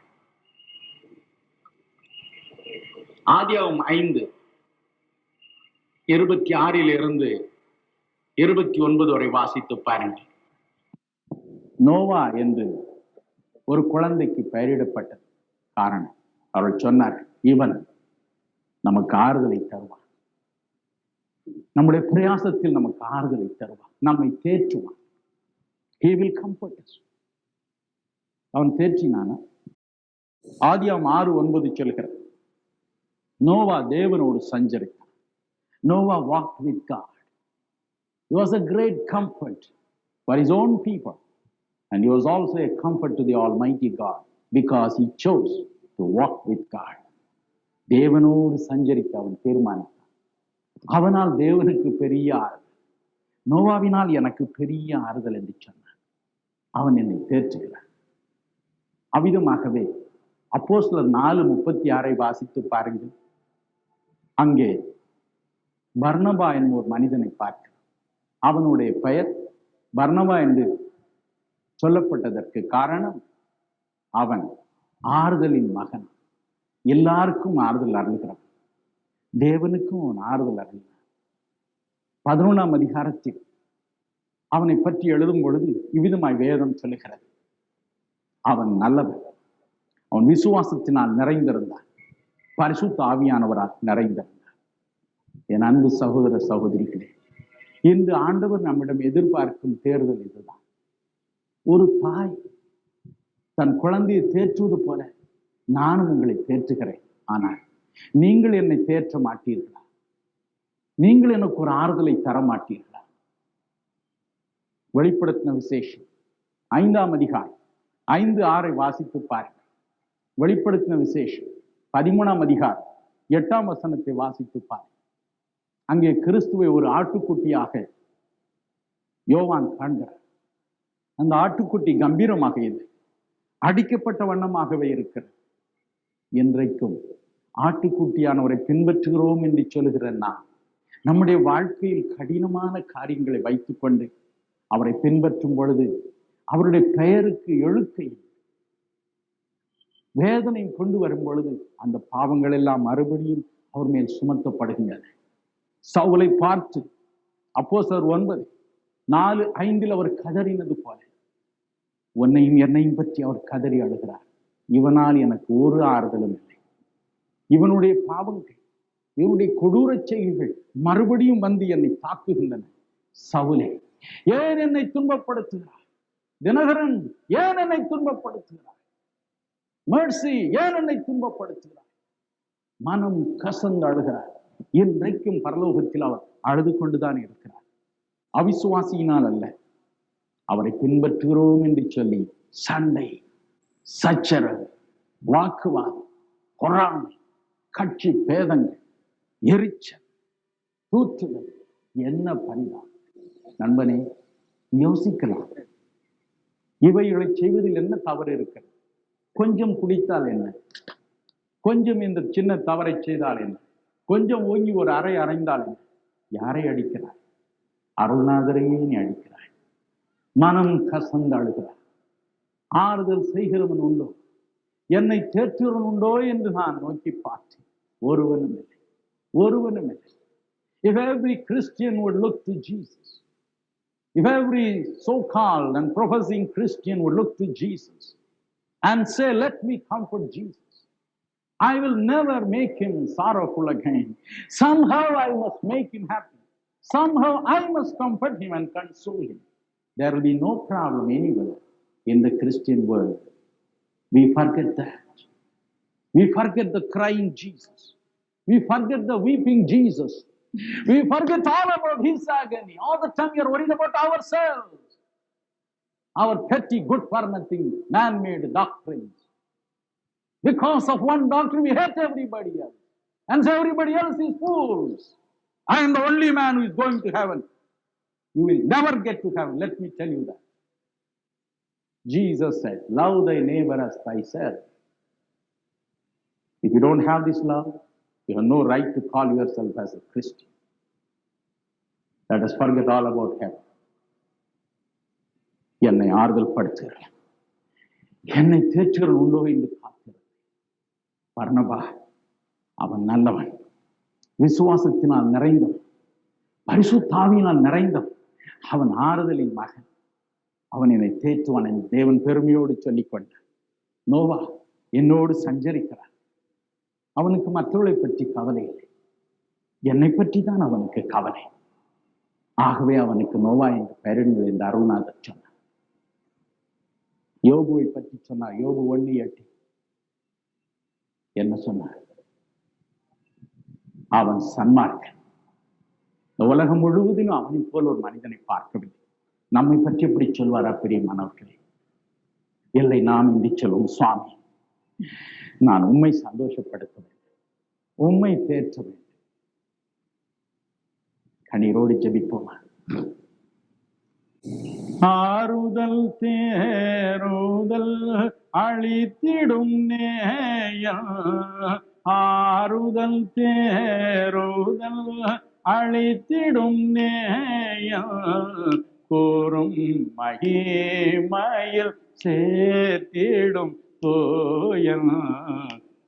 ஆதியாகமம் 5:26 வரை வாசித்து பாருங்கள். நோவா என்று ஒரு குழந்தைக்கு பெயரிடப்பட்டது. காரணம், அவர்கள் சொன்னார், இவன் நமக்கு ஆறுதலை தருவான், நம்முடைய பிரயாசத்தில் நமக்கு ஆறுதலை தருவான், நம்மை தேற்றுவான். He will comfort us. அவன் தேற்றினானா? ஆதியாகமம் 6:9 சொல்கிறது, நோவா தேவனோடு சஞ்சரித்தான். Noah walked with God. He was a great comfort for his own people, and he was also a comfort to the Almighty God because he chose to walk with God. தேவனோடு சஞ்சரிக்க அவன் தீர்மானித்தான். அவனால் தேவனுக்கு பெரிய ஆறுதல், நோவாவினால் எனக்கு பெரிய ஆறுதல் என்று சொன்னான். அவன் என்னை தேற்றுகிறான். அவ்விதமாகவே அப்போஸ்தலர் 4:36 வாசித்து பாருங்கள். அங்கே பர்னபா என்னும் ஒரு மனிதனை பார்க்க, அவனுடைய பெயர் பர்னபா என்று சொல்லப்பட்டதற்கு காரணம், அவன் ஆறுதலின் மகன். எல்லாருக்கும் ஆறுதல் அருள்கிறான், தேவனுக்கும் அவன் ஆறுதல் அருள்கிறான். 11ஆம் அதிகாரத்தில் அவனை பற்றி எழுதும் பொழுது இவ்விதமாய் வேதம் சொல்லுகிறது, அவன் நல்லவன், அவன் விசுவாசத்தினால் நிறைந்திருந்தான், பரிசுத்த ஆவியானவரால் நிறைந்திருந்தான். என் அன்பு சகோதர சகோதரிகளே, இன்று ஆண்டவர் நம்மிடம் எதிர்பார்க்கும் தேர்தல் இதுதான். ஒரு தாய் தன் குழந்தையை தேற்றுவது போல நானும் உங்களை தேற்றுகிறேன். ஆனால் நீங்கள் என்னை தேற்ற மாட்டீர்களா? நீங்கள் எனக்கு ஒரு ஆறுதலை தர மாட்டீர்களா? வெளிப்படுத்தின விசேஷம் 5ஆம் அதிகாரம் 5-6 வாசித்து பாருங்கள். வெளிப்படுத்தின விசேஷம் 13ஆம் அதிகாரம் 8ஆம் வசனத்தை வாசித்து பாருங்கள். அங்கே கிறிஸ்துவை ஒரு ஆட்டுக்குட்டியாக யோவான் காண்கிறார். அந்த ஆட்டுக்குட்டி கம்பீரமாக இல்லை, அடிக்கப்பட்ட வண்ணமாகவே இருக்கிறது. இன்றைக்கும் ஆட்டுக்குட்டியானவரை பின்பற்றுகிறோம் என்று சொல்லுகிற நாம், நம்முடைய வாழ்க்கையில் கடினமான காரியங்களை வைத்துக்கொண்டு அவரை பின்பற்றும் பொழுது அவருடைய பெயருக்கு எழுக்கையும் வேதனையும் கொண்டு வரும் பொழுது அந்த பாவங்கள் எல்லாம் மறுபடியும் அவர் மேல் சுமத்தப்படுகின்றன. சவுலை பார்த்து அப்போஸ்தலர் 9:4-5 அவர் கதறினது போல உன்னையும் என்னையும் பற்றி அவர் கதறி அழுகிறார். இவனால் எனக்கு ஒரு ஆறுதலும் இல்லை, இவனுடைய பாவங்கள், இவனுடைய கொடூர செய்கைகள் மறுபடியும் வந்து என்னை தாக்குகின்றன. சவுலே, ஏன் என்னை துன்பப்படுத்துகிறார்? தினகரன், ஏன் என்னை துன்பப்படுத்துகிறார்? மெர்சி, ஏன் என்னை துன்பப்படுத்துகிறார்? மனம் கசந்து அழுகிறார். இன்றைக்கும் பரலோகத்தில் அவர் அழுது கொண்டுதான் இருக்கிறார். அவிசுவாசியினால் அல்ல, அவரை பின்பற்றுகிறோம் என்று சொல்லி சண்டை, சச்சரவு, வாக்குவாதம், பொறாமை, கட்சி பேதங்கள், எரிச்சல், தூற்றுதல், என்ன பரிதாபம்! நண்பனே, யோசிக்கலாம், இவைகளை செய்வதில் என்ன தவறு இருக்கிறது? கொஞ்சம் குடித்தால் என்ன, கொஞ்சம் இந்த சின்ன தவறை செய்தால் என்ன, கொஞ்சம் ஓங்கி ஒரு அறை அறைந்தால் என்ன, யாரை அடிக்கிறாய்? அருள்நாதரையே நீ அடிக்கிறாய். மனம் கசந்து அழுகிறாய். ஆறுதல் செய்கிறவன் உண்டோ, என்னை தேற்றுவன் உண்டோ என்று நான் நோக்கி பார்த்தேன். ஒருவனும் இல்லை, ஒருவனும் இல்லை. If every Christian would look to Jesus, if every so-called and professing Christian would look to Jesus and say, let me comfort Jesus, I will never make him sorrowful again. Somehow I must make him happy. Somehow I must comfort him and console him. There will be no problem anywhere in the Christian world. We forget that. We forget the crying Jesus. We forget the weeping Jesus. We forget all about his agony. All the time we are worried about ourselves, our petty, good for nothing, man-made doctrines. Because of one doctrine, we hate everybody else. And so everybody else is fools. I am the only man who is going to heaven. You will never get to heaven. Let me tell you that. Jesus said, love thy neighbor as thyself. If you don't have this love, you have no right to call yourself as a Christian. Let us forget all about heaven. என்னை ஆறுதல் படுத்துகிறேன், என்னை தேற்றுகள் உண்டோ என்று காத்திருக்கிறேன். பர்னபா அவன் நல்லவன், விசுவாசத்தினால் நிறைந்தவன், பரிசுத்த ஆவியினால் நிறைந்தவன். அவன் ஆறுதலின் மகன். அவன் என்னை தேற்றுவான் என்று தேவன் பெருமையோடு சொல்லிக் கொண்டான். நோவா என்னோடு சஞ்சரிக்கிறான். அவனுக்கு மற்றவர்களை பற்றி கவலை இல்லை, என்னை பற்றி தான் அவனுக்கு கவலை. ஆகவே அவனுக்கு நோவா என்று பெயரிடுங்கள் என்று அருள்நாதர் சொன்னார். யோபுவை பற்றி சொன்னார். யோபு 1:8 என்ன சொன்னார்? அவன் சன்மார்க்கன், இந்த உலகம் முழுவதிலும் அவனை போல் ஒரு மனிதனை பார்க்கவில்லை. நம்மை பற்றி எப்படி சொல்வாரா பிரியமானவர்களே? இல்லை, நாம் இன்றி சொல்வோம், சுவாமி நான் உம்மை சந்தோஷப்படுத்த வேண்டும், உம்மை தேற்ற வேண்டும். கண்ணீரோடு ஜெபிப்போமா? ஆறுதல் தேறுதல் அளித்திடும் நேயம், ஆறுதல் தேறுதல் அளித்திடும் நேயம், கூறும் மகிமையில் சேர்த்திடும் தோயம்,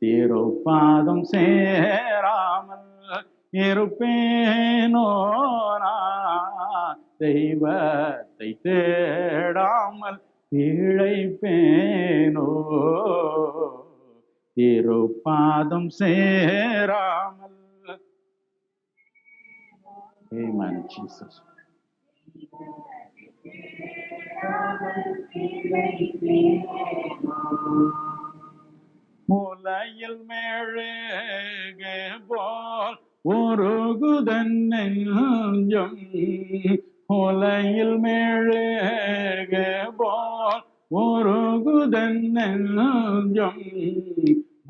திருப்பாதம் சேராமல் இருப்பேனோ நான், தெய்வத்தை தேடாமல் இழைப்பேனோ, திருப்பாதம் சேராமல். Amen, Jesus. முலையில் மேழக போல் உருகுதன் நெஞ்சம், முலையில் மேழக போல் உருகுதன் நெஞ்சம்,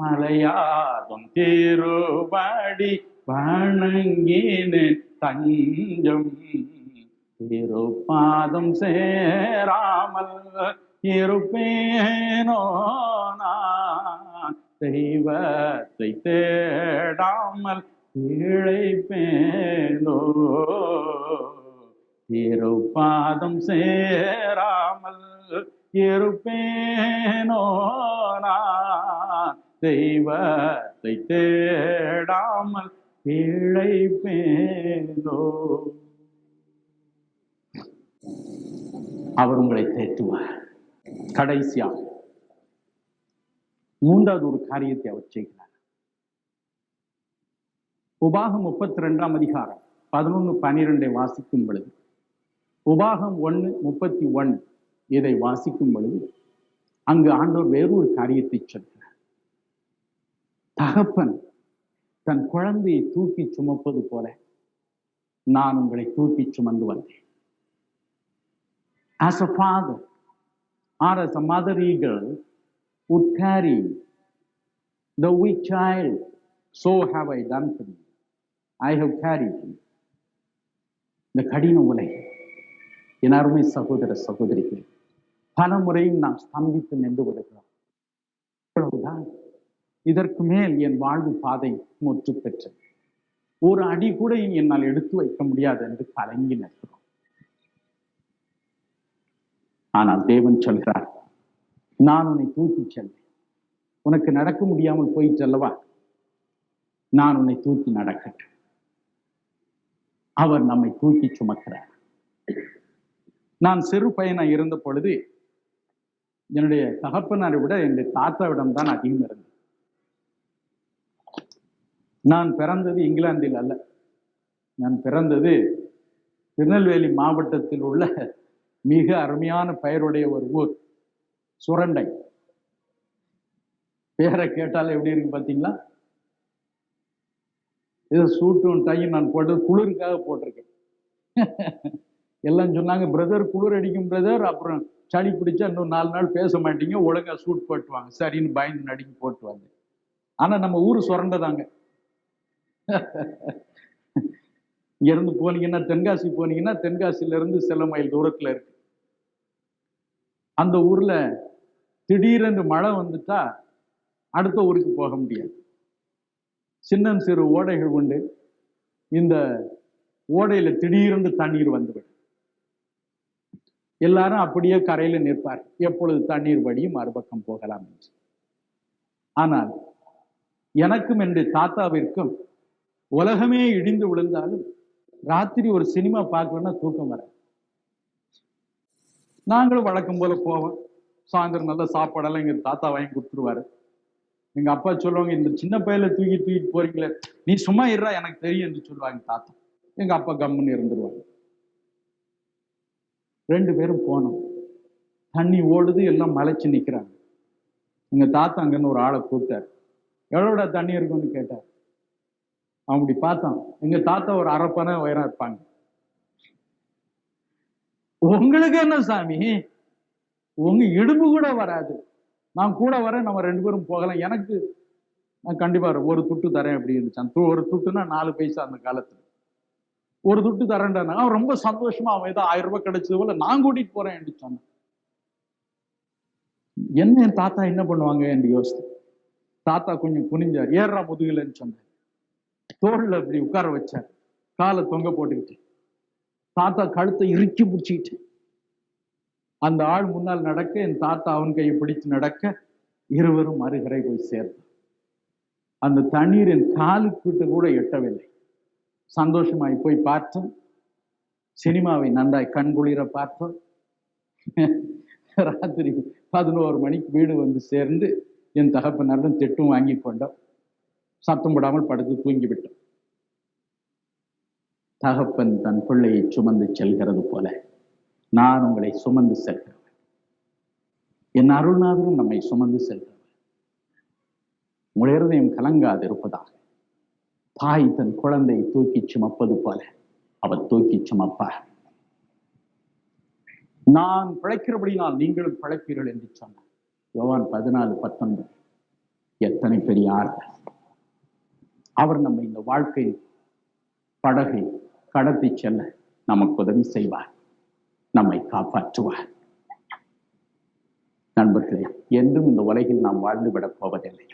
மலையாதும் திருவடி வணங்கினேன் தஞ்சம், திருப்பாதம் சேராமல் இருப்பேனோ நான், தெய்வத்தை தேடாமல் இழைப்பேனோ, திருப்பாதம் சேராமல் இருப்பேனோ நான், தெய்வத்தை தேடாமல் இழைப்பேனோ. அவர் உங்களை தேற்றுவார். கடைசியாக மூன்றாவது ஒரு காரியத்தை அவர் செய்கிறார். உபாகம் 32ஆம் அதிகாரம் 11-12 வாசிக்கும் பொழுது, உபாகம் 1:31 இதை வாசிக்கும் பொழுது அங்கு ஆண்டவர் வேறொரு காரியத்தை சொல்கிறார். தகப்பன் தன் குழந்தையை தூக்கி சுமப்பது போல நான் உங்களை தூக்கி சுமந்து வந்தேன். As a father or as a mother eagle would carry the weak child, so have I done for you. I have carried you. இந்த கடின உலை என் அருமை சகோதர சகோதரிகளே, பல முறையும் நாம் ஸ்தம்பித்து நின்று விடுகிறோம். அவ்வளவுதான். இதற்கு மேல் என் வாழ்வு பாதை முற்று பெற்றது. ஒரு அடி கூட என்னால் எடுத்து வைக்க முடியாது என்று கலங்கி நிற்கிறோம். ஆனால் தேவன் சொல்கிறார், நான் உன்னை தூக்கிச் செல்வேன். உனக்கு நடக்க முடியாமல் போயிட்டு அல்லவா, நான் உன்னை தூக்கி நடக்கட்டும். அவர் நம்மை தூக்கி சுமக்கிறார். நான் சிறு பையனா இருந்த பொழுது என்னுடைய தகப்பனாரை விட என்னுடைய தாத்தாவிடம் தான் அதிகம் இருந்தது. நான் பிறந்தது இங்கிலாந்தில் அல்ல, நான் பிறந்தது திருநெல்வேலி மாவட்டத்தில் உள்ள மிக அருமையான பெயருடைய ஒரு ஊர், சுரண்டை. பேரை கேட்டாலே எப்படி இருக்கு பார்த்தீங்களா? இது சூட்டும் டையும் நான் போட்டு குளிருக்காக போட்டிருக்கேன். எல்லாம் சொன்னாங்க, பிரதர் குளிர் அடிக்கும் பிரதர், அப்புறம் சளி பிடிச்சா இன்னும் 4 நாள் பேச மாட்டீங்க, ஒழுங்கா சூட் போட்டுவாங்க. சரின்னு பயந்து நடிக்க போட்டு வந்தேன். ஆனா நம்ம ஊர் சுரண்டதாங்க. இங்க இருந்து போனீங்கன்னா தென்காசி போனீங்கன்னா தென்காசியில இருந்து சில மைல் தூரத்துல இருக்கு. அந்த ஊர்ல திடீரென்று மழை வந்துட்டா அடுத்த ஊருக்கு போக முடியாது. சின்ன சிறு ஓடைகள் உண்டு. இந்த ஓடையில திடீரென்று தண்ணீர் வந்துவிடும். எல்லாரும் அப்படியே கரையில நிற்பார், எப்பொழுது தண்ணீர் வடியும் மறுபக்கம் போகலாம் என்று. ஆனால் எனக்கும் என்னுடைய தாத்தாவிற்கும் உலகமே இடிந்து விழுந்தாலும் ராத்திரி ஒரு சினிமா பார்க்கணும்னா தூக்கம் வர. நாங்களும் வழக்கம் போல போவோம். சாயந்தரம் நல்ல சாப்பாடெல்லாம் எங்க தாத்தா வாங்கி கொடுத்துருவாரு. எங்க அப்பா சொல்லுவாங்க, இந்த சின்ன பையில தூக்கிட்டு போறீங்களே, நீ சும்மா இருறா, எனக்கு தெரியும் என்று சொல்லுவாங்க தாத்தா. எங்க அப்பா கம்முன்னு இருந்துருவாங்க. 2 பேரும் போனோம். தண்ணி ஓடுது, எல்லாம் மலைச்சு நிக்கிறாங்க. எங்க தாத்தா அங்கன்னு ஒரு ஆளை கூப்பிட்டார். எவ்வளோட தண்ணி இருக்குன்னு கேட்டார். அவன் அப்படி பார்த்தான். எங்க தாத்தா ஒரு அரப்பனை உயரம் இருப்பாங்க. உங்களுக்கு என்ன சாமி, உங்க இடுப்பு கூட வராது, நான் கூட வரேன், நம்ம 2 பேரும் போகலாம், எனக்கு நான் கண்டிப்பா ஒரு துட்டு தரேன் அப்படி இருந்துச்சான். ஒரு துட்டுன்னா 4 பைசா அந்த காலத்துல. ஒரு துட்டு தரேன்டானா அவன் ரொம்ப சந்தோஷமா, அவன் ஏதோ 1000 ரூபாய் கிடைச்சது போல நான் கூட்டிட்டு போறேன் என்று சொன்னான். என்ன என் தாத்தா என்ன பண்ணுவாங்க என்று யோசித்து தாத்தா கொஞ்சம் குனிஞ்சார். ஏறா முதுகுலன்னு சொன்னார். தோல்ல அப்படி உட்கார வச்சார், காலை தொங்க போட்டுக்கிட்டு. தாத்தா கழுத்தை இறுக்கி பிடிச்சிக்கிட்டு அந்த ஆள் முன்னால் நடக்க, என் தாத்தா அவன் கையை பிடித்து நடக்க, இருவரும் மறுகரை போய் சேர்ந்தோம். அந்த தண்ணீர் என் காலுக்கிட்ட கூட எட்டவில்லை. சந்தோஷமாய் போய் பார்த்தோம். சினிமாவை நன்றாய் கண்குளிர பார்த்தோம். ராத்திரி 11 மணிக்கு வீடு வந்து சேர்ந்து என் தகப்பனாரிடம் திட்டும் வாங்கி கொண்டோம். சத்தம் போடாமல் படுத்து தூங்கிவிட்டோம். தகப்பன் தன் பிள்ளையை சுமந்து செல்கிறது போல நான் உங்களை சுமந்து செல்கிறவன். என் அருள்நாதரும் நம்மை சுமந்து செல்கிறவன். உங்கள் இருதயம் கலங்காது இருப்பதாக. தாய் தன் குழந்தையை தூக்கி சுமப்பது போல அவர் தூக்கி சுமப்பார். நான் பிழைக்கிறபடினால் நீங்களும் பிழைப்பீர்கள் என்று சொன்னார். யோவான் 14:19. எத்தனை பெரிய ஆறுதல். அவர் நம்ம இந்த வாழ்க்கை படகை கடத்தி செல்ல நமக்கு உதவி செய்வார், நம்மை காப்பாற்றுவார். நண்பர்களே, என்றும் இந்த உலகில் நாம் வாழ்ந்துவிடப் போவதில்லை.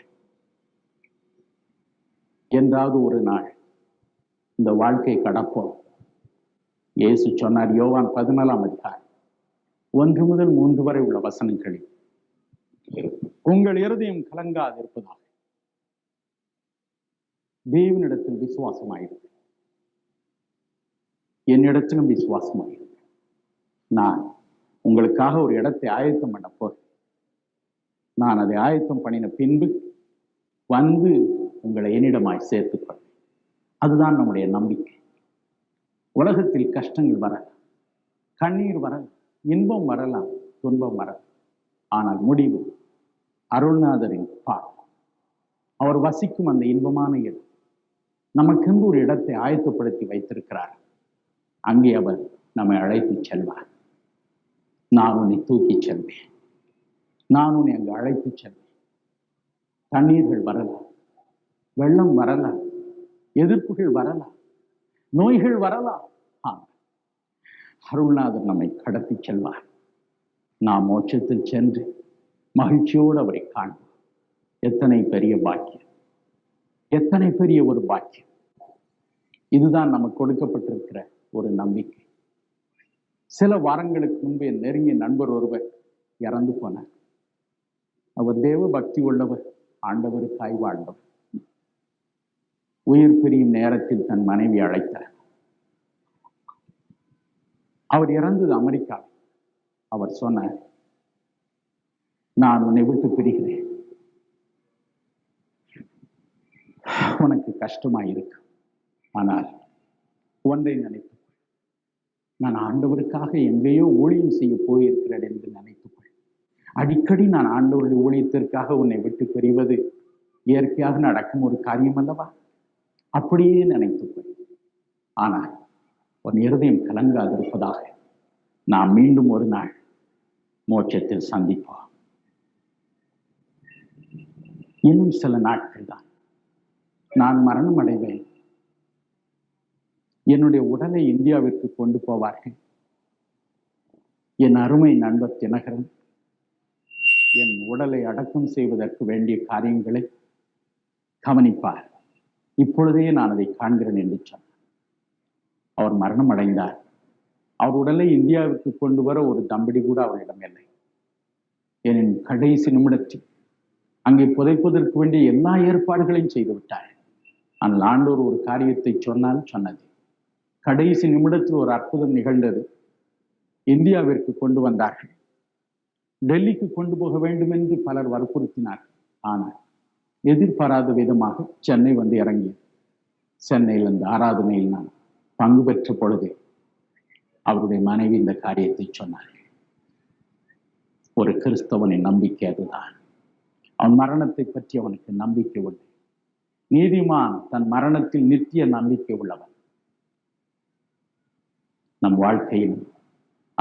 என்றாவது ஒரு நாள் இந்த வாழ்க்கை கடப்போம். இயேசு சொன்னார், யோவான் 14:1 முதல் 3 வரை உள்ள வசனங்களில், உங்கள் இருதயம் கலங்காது இருப்பதாக தேவனிடத்தில் விசுவாசமாயிருக்கு, என்னிடத்திலும் விசுவாசமாயிருக்கு. நான் உங்களுக்காக ஒரு இடத்தை ஆயத்தம் பண்ண போறேன். நான் அதை ஆயத்தம் பண்ணின பின்பு வந்து உங்களை என்னிடமாய் சேர்த்துக்கொள். அதுதான் நம்முடைய நம்பிக்கை. உலகத்தில் கஷ்டங்கள் வரலாம், கண்ணீர் வரலாம், இன்பம் வரலாம், துன்பம் வரலாம். ஆனால் முடிவு அருள்நாதரின் பார். அவர் வசிக்கும் அந்த இன்பமான இடம் நமக்கென்று ஒரு இடத்தை ஆயத்தப்படுத்தி வைத்திருக்கிறார். அங்கே அவர் நம்மை அழைத்து செல்வார். நான் உன்னை தூக்கி செல்வேன், நான் உன்னை அங்கு அழைத்து செல்வேன். தண்ணீர்கள் வரலாம், வெள்ளம் வரலாம், எதிர்ப்புகள் வரலாம், நோய்கள் வரலாம். அருள்நாதர் நம்மை கடத்தி செல்வார். நாம் மோட்சத்தில் சென்று மகிழ்ச்சியோடு அவரை காண்போம். எத்தனை பெரிய பாக்கியம், எத்தனை பெரிய ஒரு பாக்கியம். இதுதான் நமக்கு கொடுக்கப்பட்டிருக்கிற ஒரு நம்பிக்கை. சில வாரங்களுக்கு முன்பு என் நெருங்கிய நண்பர் ஒருவர் இறந்து போனார். அவர் தேவ பக்தி உள்ளவர், ஆண்டவருக்காய் வாழ்ந்தவர். உயிர் பிரியும் நேரத்தில் தன் மனைவி அழைத்தார். அவர் இறந்தது அமெரிக்காவில். அவர் சொன்னார், நான் உன்னை விட்டு பிரிகிறேன், உனக்கு கஷ்டமாயிருக்கு, ஆனால் ஒன்றை நினைத்துக்கொள், நான் ஆண்டவருக்காக எங்கேயோ ஊழியம் செய்ய போயிருக்கிறேன் என்று நினைத்துக்கொள். அடிக்கடி நான் ஆண்டவருடைய ஊழியத்திற்காக உன்னை விட்டு பிரிவது இயற்கையாக நடக்கும் ஒரு காரியம் அல்லவா? அப்படியே நினைத்துக்கொள். ஆனால் உன் இருதயம் கலங்காதிருப்பதாக, நாம் மீண்டும் ஒரு நாள் மோட்சத்தில் சந்திப்போம். இன்னும் சில நாட்கள் தான் நான் மரணம் அடைவேன். என்னுடைய உடலை இந்தியாவிற்கு கொண்டு போவார்கள். என் அருமை நண்பர் தினகரன் என் உடலை அடக்கம் செய்வதற்கு வேண்டிய காரியங்களை கவனிப்பார். இப்பொழுதே நான் அதை காண்கிறேன் என்று சொன்னார். அவர் மரணம் அடைந்தார். அவர் உடலை இந்தியாவிற்கு கொண்டு வர ஒரு தம்படி கூட அவரிடம் இல்லை. என் கடைசி நிமிடத்தில் அங்கே புதைப்பதற்கு வேண்டிய எல்லா ஏற்பாடுகளையும் செய்து விட்டார். ஆனால் ஆண்டவர் ஒரு காரியத்தை சொன்னால் சொன்னது. கடைசி நிமிடத்தில் ஒரு அற்புதம் நிகழ்ந்தது. இந்தியாவிற்கு கொண்டு வந்தார்கள். டெல்லிக்கு கொண்டு போக வேண்டும் என்று பலர் வற்புறுத்தினார்கள். ஆனால் எதிர்பாராத விதமாக சென்னை வந்து இறங்கியது. சென்னையில் அந்த ஆராதனையில் நான் பங்கு பெற்ற பொழுது அவருடைய மனைவி இந்த காரியத்தை சொன்னார். ஒரு கிறிஸ்தவனின் நம்பிக்கை அதுதான். அவன் மரணத்தை பற்றி அவனுக்கு நம்பிக்கை உண்டு. நீதிமான் தன் மரணத்தில் நித்திய நம்பிக்கை உள்ளவன். நம் வாழ்க்கையில்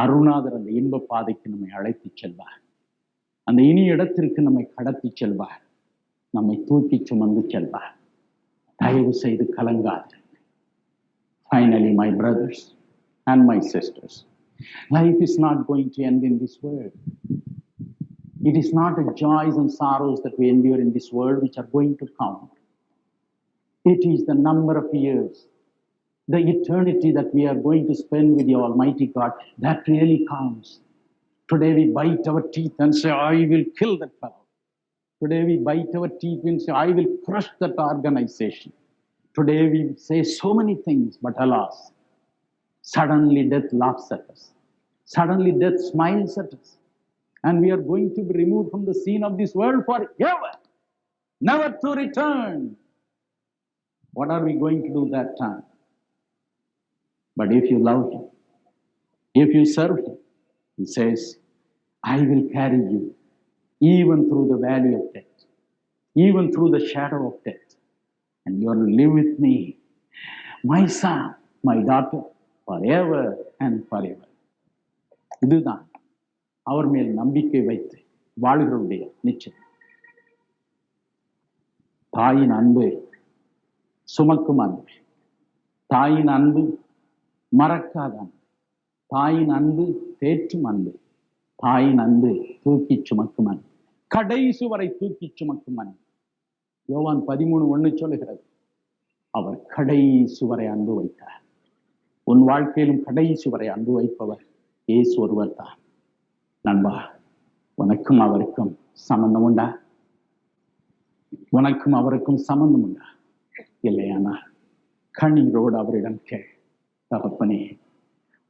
அருணாதர் அந்த இன்ப பாதைக்கு நம்மை அழைத்து செல்வார். அந்த இனிய இடத்திற்கு நம்மை கடத்தி செல்வார். நம்மை தூக்கி சுமந்து செல்வார். தயவு செய்து கலங்காது. Finally, my brothers and my sisters, life is not going to end in this world. It is not the joys and sorrows that we endure in this world which are going to count. It is the number of years, the eternity that we are going to spend with the Almighty God, that really counts. Today we bite our teeth and say, I will kill that fellow. Today we bite our teeth and say, I will crush that organization. Today we say so many things, but alas, suddenly death laughs at us. Suddenly death smiles at us. And we are going to be removed from the scene of this world forever, never to return. What are we going to do that time? But if you love Him, if you serve Him, He says, I will carry you even through the valley of death, even through the shadow of death. And you will live with me, my son, my daughter, forever and forever. இதுதான் அவர் மேல் நம்பிக்கை வைத்து வாழ்களுடைய நிச்சயம். தாயின் அன்பு சுமக்கும் அன்பு, தாயின் அன்பு மறக்காத அன்பு, தாயின் அன்பு தேற்றும் அன்பு, தாயின் அன்பு தூக்கி சுமக்கும் அன்பு, கடைசி வரை தூக்கி சுமக்கும் அன்பு. யோவான் 13:1 சொல்லுகிறது, அவர் கடைசி வரை அன்பு வைத்தார். உன் வாழ்க்கையிலும் கடைசி வரை அன்பு வைப்பவர் இயேசு ஒருவர் தான். நண்பா, உனக்கும் அவருக்கும் சம்பந்தம் உண்டா? உனக்கும் அவருக்கும் சம்பந்தம் உண்டா? இல்லையானா கண்ணீரோடு அவரிடம் கேள், தகப்பனே,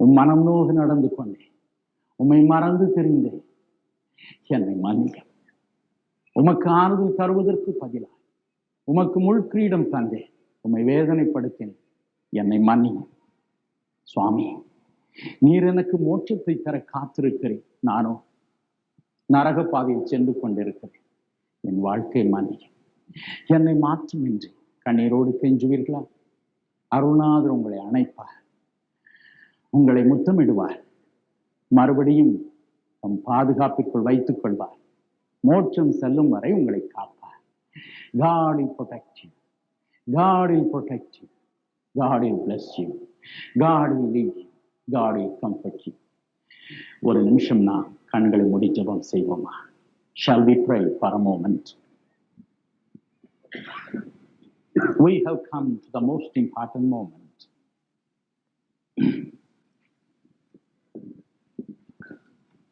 உன் மனம் நோகு நடந்து கொண்டேன், உம்மை மறந்து தெரிந்தேன், என்னை மன்னிக்க. உமக்கு ஆறுதல் தருவதற்கு பதிலாக உமக்கு முள்கிரீடம் தந்தேன், உம்மை வேதனைப்படுத்தினேன், என்னை மன்னியும் சுவாமி. நீர் எனக்கு மோட்சத்தை தர காத்திருக்கிறேன், நானோ நரக பாதையில் சென்று கொண்டிருக்கிறேன், என் வாழ்க்கை மன்னியும், என்னை மாற்றும் என்று கண்ணீரோடு கெஞ்சுவீர்களா? அருணாதர் உங்களை அணைப்பார், உங்களை முத்தமிடுவார், மறுபடியும் தம் பாதுகாப்பிற்குள் வைத்துக் கொள்வார், மோட்சம் செல்லும் வரை உங்களை காப்பார். God will protect you. God will protect you. God will bless you. God will lead you. God will comfort you. ஒரு நிமிஷம் நாம் கண்களை மூடி ஜெபம் செய்வோமா? Shall we pray for a moment? we have come to the most important moment.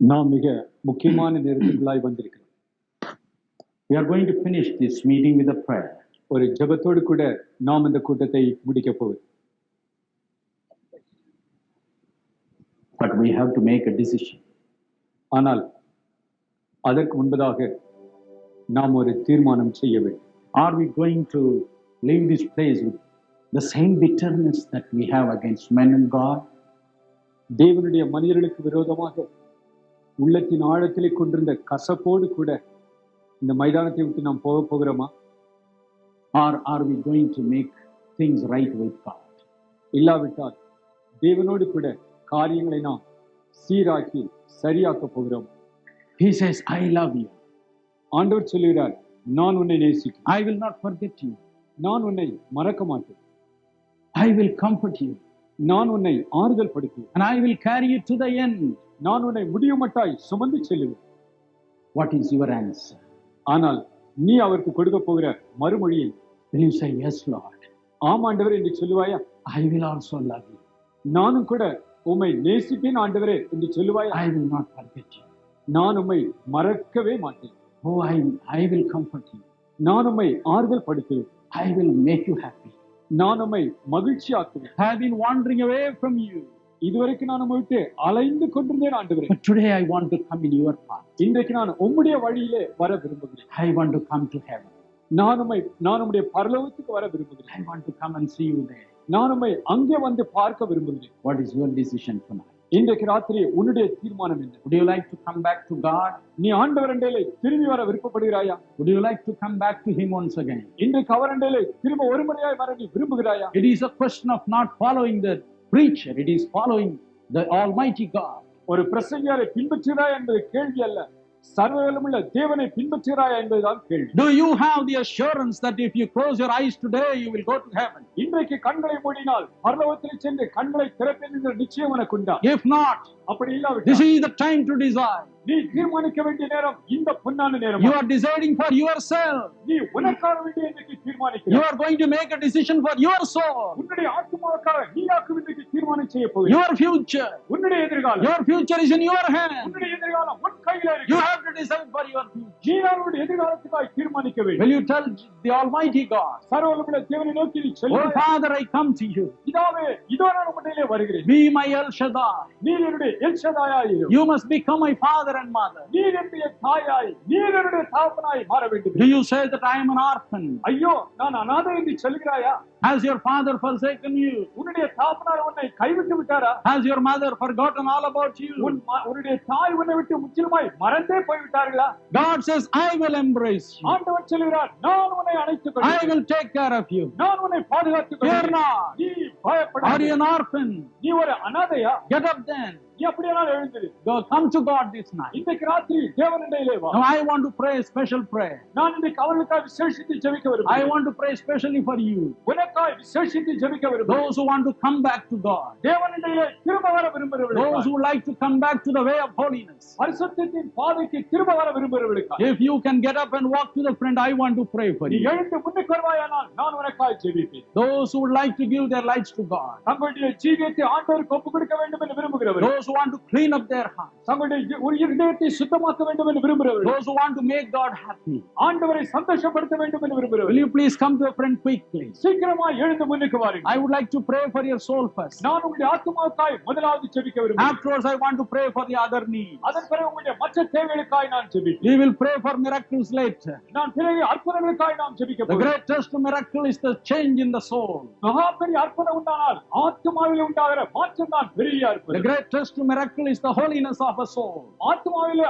நாம் மிக முக்கியமான நேரத்துக்குள்ளாய் வந்திருக்கிறோம். We are going to finish this meeting with a prayer. ஒரு ஜெபத்தோடு கூட நாம் இந்த கூட்டத்தை முடிக்கப் போகிறோம். But we have to make a decision. ஆனால் அதற்கு முன்பதாக நாம் ஒரு தீர்மானம் செய்ய வேண்டும். Are we going to leave this place with the same bitterness that we have against men and God? தேவனுடைய மனிதர்களுக்கு விரோதமாக உள்ளத்தின் ஆழத்திலே கொண்டிருந்த கசப்போடு கூட இந்த மைதானத்தை விட்டு நாம் போக போகிறோமா? Or are we going to make things right with God? இல்லாவிட்டால் தேவனோடு கூட காரியங்களை நாம் சீராக்கி சரியாக்க போகிறோம். He says, I love you. ஆண்டவர் சொல்கிறார், நான் உன்னை நேசிக்கிறேன். I will not forget you. நான் உன்னை மறக்க மாட்டேன். I will comfort you. நான் உன்னை ஆறுதல் படுத்துவேன். And I will carry you to the end. நான் உன்னை முடியுமட்டாய் சுமந்து செல்லுவேன். What is your answer? ஆனால் நீ அவருக்கு கொடுக்க போகிற மறுமொழியில் Will you say, yes, Lord? ஆம் ஆண்டவரே என்று சொல்லுவாயா? I will also love you. நானும் கூட உம்மை நேசிப்பேன் ஆண்டவரே என்று சொல்லுவாயா? I will not forget you. நான் உம்மை மறக்கவே மாட்டேன். Oh, I will comfort you. நான் உம்மை ஆறுதல் படுத்துவேன். I will make you happy. நான் உம்மை மகிழ்ச்சியாக்குவேன். I have been wandering away from you. இதுவரைக்கும் நான் உம்மை விட்டு அலைந்து கொண்டிருந்தேன் ஆண்டவரே. But today I want to come in your path. இன்றைக்கு நான் உம்முடைய வழியிலே வர விரும்புகிறேன். I want to come to heaven. நான் உம்முடைய பரலோகத்துக்கு வர விரும்புகிறேன். I want to come and see you there. நான் உம்மை அங்கே வந்து பார்க்க விரும்புகிறேன். What is your decision tonight? இன்றைக்கு ராத்திரி உன்னுடைய தீர்மானம் என்ன? Would you like to come back to God? நீ ஆண்டவரண்டையிலே திரும்பி வர விருப்பப்படுகிறாயா? Would you like to come back to Him once again? இன்றைக்கு அவரண்டையிலே திரும்ப ஒரு முறையாய் வர நீ விரும்புகிறாயா? It is a question of not following the preacher. It is following the Almighty God. ஒரு பிரசங்கியாரை பின்பற்றுகிறாயா என்பது கேள்வி அல்ல, சர்வவல்லமையுள்ள தேவனை பின்பற்றுகிறாயா என்பதுதான் கேள்வி. Do you have the assurance that if you close your eyes today, you will go to heaven? இன்றைக்கு கண்களை மூடினால் பரலோகத்தில் சென்று கண்களை திறப்பேன் என்ற நிச்சயம் உனக்கு உண்டா? If not, அப்படி this இல்லாவிட்டால் is the time to decide. நீ தீர்மானிக்க வேண்டிய நேரம் இந்த பொன்னான நேரம். You are deciding for yourself. நீ உனக்காக வேண்டிய இன்றைக்கு You தீர்மானிக்கிறாய். are going to make a decision for your soul, உன்னுடைய ஆத்துமாவுக்காக நீயாக்கும் இன்றைக்கு தீர்மானம் செய்ய போகிறாய். your future. உன்னுடைய எதிர்காலம், Your future is in your hand. உன்னுடைய எதிர்காலம் உன் கையில You இருக்கு. have to decide for your future. நீ உன்னுடைய எதிர்காலத்துக்காக தீர்மானிக்க வேண்டும். Will you tell the Almighty God, சர்வவல்லமையுள்ள தேவனை நோக்கி நீ Oh சொல்லுவாய், Father, I come to you. இதாவே இதோ நான் உம்மிடையிலே வருகிறேன். Be my El Shaddai. நீர் என்னுடைய எல்ஷதாயாய் இரு. You must become my father and mother. நீர் என்னுடைய தாயாய், நீர் என்னுடைய தகப்பனாய் மாற வேண்டும். Do you say that I am an orphan? ஐயோ நான் அநாதை என்று சொல்கிறாயா? Has your father forsaken you? உன்னுடைய தகப்பனார் உன்னை கைவிட்டு விட்டாரா? Has your mother forgotten all about you? உன்னுடைய தாய் உன்னை விட்டு முற்றிலுமாய் மறந்தே போய்விட்டார்களா? God says, I will embrace you. ஆண்டவர் சொல்கிறார், நான் உன்னை அணைத்துக் I கொள்கிறேன். will take care of you. நான் உன்னை பாதுகாத்துக் Fear கொள்கிறேன். not. நீ Are you பயப்படாதே. an orphan? நீ ஒரு அநாதையா? Get up then. நீ அப்படியானால் எழுந்திரு. Go, come to God this night. இன்றைக்கு ராத்திரி தேவனிடையிலே வா. Now I want to pray a special prayer. நான் இன்றைக்கு அவர்களுக்காக விசேஷித்து ஜெபிக்க I விரும்புகிறேன். want to pray especially for you. உனக்காக விசேஷித்து ஜெபிக்க விரும்புகிறேன். Those who want to come back to God. தேவனிடையிலே திரும்ப வர விரும்புகிறவர்கள், Those who like to come back to the way of holiness. பரிசுத்தத்தின் பாதைக்கு திரும்ப வர விரும்புகிறவர்களுக்காக If you can get up and walk to the front, I want to pray for நீ you. எழுந்து முன்னுக்கு வருவாயானால் நான் உனக்காக ஜெபிப்பேன். Those who would like to give their lives to God. தங்களுடைய ஜீவியத்தை ஆண்டவருக்கு ஒப்புக் கொடுக்க வேண்டும் என்று விரும்புகிறவர்கள், Those who want to clean up their hearts. தங்களுடைய ஒரு இதயத்தை சுத்தமாக்க வேண்டும் என்று விரும்புகிறவர்கள், Those who want to make God happy. ஆண்டவரை சந்தோஷப்படுத்த வேண்டும் என்று Will விரும்புகிறவர்கள், you please come to the front quickly? சீக்கிரமா எழுந்து முன்னுக்கு வாருங்கள். I would like to pray for your soul first. நான் உங்களுடைய ஆத்துமாவுக்காய் முதலாவது ஜெபிக்க விரும்புகிறேன். Afterwards, I want to pray for the other needs. அதன் பிறகு உங்களுடைய மற்ற தேவைகளுக்காய் நான் ஜெபிப்பேன். We will pray for miracles later. நான் பிறகு அற்புதங்களுக்காய் நாம் ஜெபிக்க The போகிறோம். greatest miracle is the change in the soul. மகா பெரிய அற்புதம் உண்டானால் ஆத்துமாவில் உண்டாகிற மாற்றம் தான் பெரிய The அற்புதம். greatest miracle is the holiness of a soul. ஆத்துமாவிலே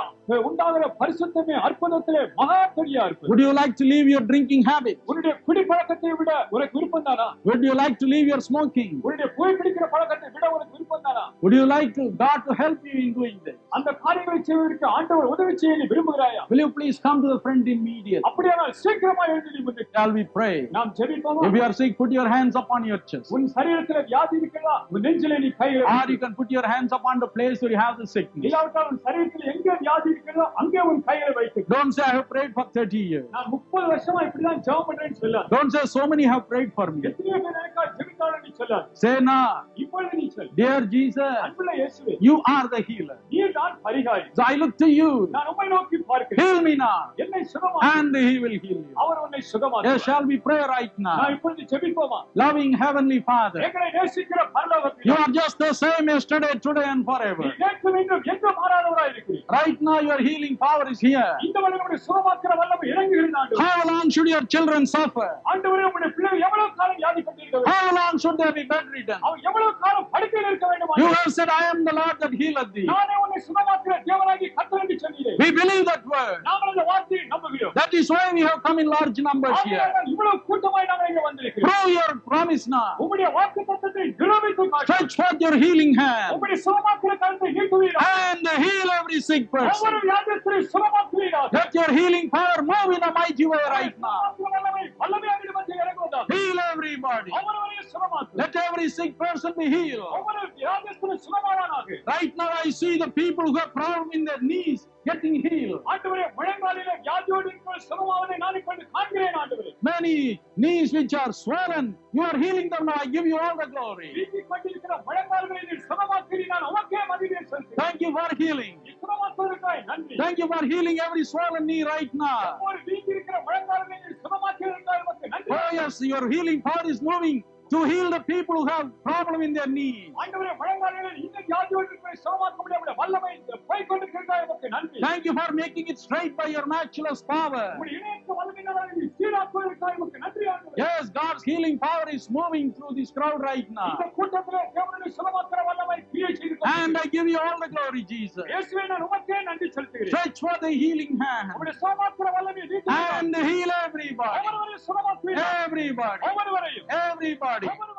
உண்டாகிற பரிசுத்தமே அற்புதத்திலே மகா பெரிய அற்புதம். Would you like to leave your drinking habit? உன்னுடைய குடிப்பழக்கத்தை விட உனக்கு விருப்பம் தானா? Would you like to leave your smoking? உன்னுடைய புகைப்பிடிக்கிற பழக்கத்தை விட உனக்கு விருப்பம் தானா? Would you like to God to help you in doing this? அந்த காரியங்களை செய்வதற்கு ஆண்டவர் உதவி செய்ய நீ விரும்புகிறாயா? Will you please come to the front immediately? அப்படியானால் சீக்கிரமா எழுந்து நீ முன்னுக்கு. Shall we pray? நாம் ஜெபிப்போமா? If you are sick, put your hands upon your chest. உன் சரீரத்தில் வியாதி இருக்கிறதா? உன் நெஞ்சிலே நீ கைகளை Or you can put your hands upon on the place where you have the sickness. இல்லாவிட்டால் உன் சரீரத்தில் எங்கே வியாதி இருக்கிறதோ அங்கே உன் கையை வைத்து. Don't say, I have prayed for 30 years. நான் 30 வருஷமா இப்படிதான் ஜெபம் பண்றேன்னு சொல்லாத. Don't say, so many have prayed for me. எத்தனை பேர் எனக்காக ஜெபித்தார்கள் நீ சொல்லாத. Say now, இப்பொழுது நீ சொல். dear Jesus, அன்புள்ள இயேசுவே, you are the healer. நீர் தான் பரிகாரி. So I look to you. நான் உம்மை நோக்கி பார்க்கிறேன். Heal me now. என்னை சுகமாக்கு. And he will heal you. அவர் உன்னை சுகமாக்குவார். Yes, shall we pray right நான் now? இப்பொழுது ஜெபிப்போமா? Loving Heavenly Father, எங்களை நேசிக்கிற பரலோக you பிதாவே, are just the same yesterday, today and forever. நீ நேற்றும் இன்றும் என்றும் மாறாதவராய் இருக்கிறீர். Right now your healing power is here. இந்த வேளை உம்முடைய சுகமாக்குற வல்லமை இறங்குகிறது ஆண்டவரே. How long should your children suffer? ஆண்டவரே, உம்முடைய பிள்ளைகள் எவ்வளவு காலம் வியாதிப்பட்டிருக்க வேண்டும்? How long should they be bedridden? அவன் எவ்வளவு காலம் படுக்கையில் இருக்க வேண்டும்? You ஆண்டவரே, have said, I am the Lord that healeth thee. நானே உன்னை சுகமாக்குற தேவனாகிய கர்த்தர் என்று சொன்னீரே. We believe that word. நாங்கள் அந்த வார்த்தையை நம்புகிறோம். That is why we have come in large numbers here. ஆகையால் இவ்வளவு கூட்டமாய் நாங்கள் இங்கே வந்திருக்கிறோம். Prove your promise now. உம்முடைய வாக்குத்தத்தத்தை நிரூபித்து காட்டு. Stretch forth your healing hand உம்முடைய சுகமாக்குற கரத்தை நீட்டுவீராக. and heal every sick person. ஒவ்வொரு வியாதியஸ்தரையும் சுகமாக்குவீராக. Let your healing power move in a mighty way right now. சுகமாக்குற வல்லமை வல்லமையாக இடமத்திலே இறங்குவதாக. Heal everybody. ஒவ்வொருவரையும் சுகமாக்கு. Let every sick person be healed. ஒவ்வொரு வியாதியஸ்தரும் சுகமாவானாக. Right now I see the people who have problem in their knees getting healed. ஆண்டவரே, முழங்காலிலே வியாதியோடு இருக்கிற சுகமாவதை நான் இப்பொழுது காண்கிறேன் ஆண்டவரே. Many knees which are swollen, you are healing them now. I give you all the glory. வீங்கிக் கொண்டிருக்கிற முழங்கால்களை நீர் சுகமாக்கிறீர். நான் உமக்கே மகிமை செலுத்துகிறேன். Thank you for healing. நீ சுகமாக்குவதற்காய் நன்றி. Thank you for healing every swollen knee right now. ஒவ்வொரு வீங்கியிருக்கிற முழங்கால்களை நீர் சுகமாக்கியதற்காய் உமக்கு நன்றி. Oh yes, your healing power is moving to heal the people who have problem in their knees. ஆண்டவரே, முழங்கால்களில் இந்த வியாதியோடு இருக்கிற சுகமாக்க முடியாத வல்லமை போய்க் கொண்டிருக்கிறதாய் உமக்கு நன்றி. Thank you for making it straight by your miraculous power. உம்முடைய இணையற்ற வல்லமையினாலே நீர் சீராக்குவதற்காய் உமக்கு நன்றி ஆண்டவரே. Yes, God's healing power is moving through this crowd right இந்த now. கூட்டத்திலே தேவனுடைய சுகமாக்குற வல்லமை கிரியை செய்து And கொண்டிருக்கிறது. I give you all the glory, Jesus. இயேசுவே, நான் உமக்கே நன்றி செலுத்துகிறேன். Stretch for the healing hand உம்முடைய சுகமாக்குற வல்லமையை நீட்டுவீராக. and heal everybody. ஒவ்வொருவரையும் சுகமாக்குவீராக. Everybody. ஒவ்வொருவரையும் Everybody. ஒவ்வொரு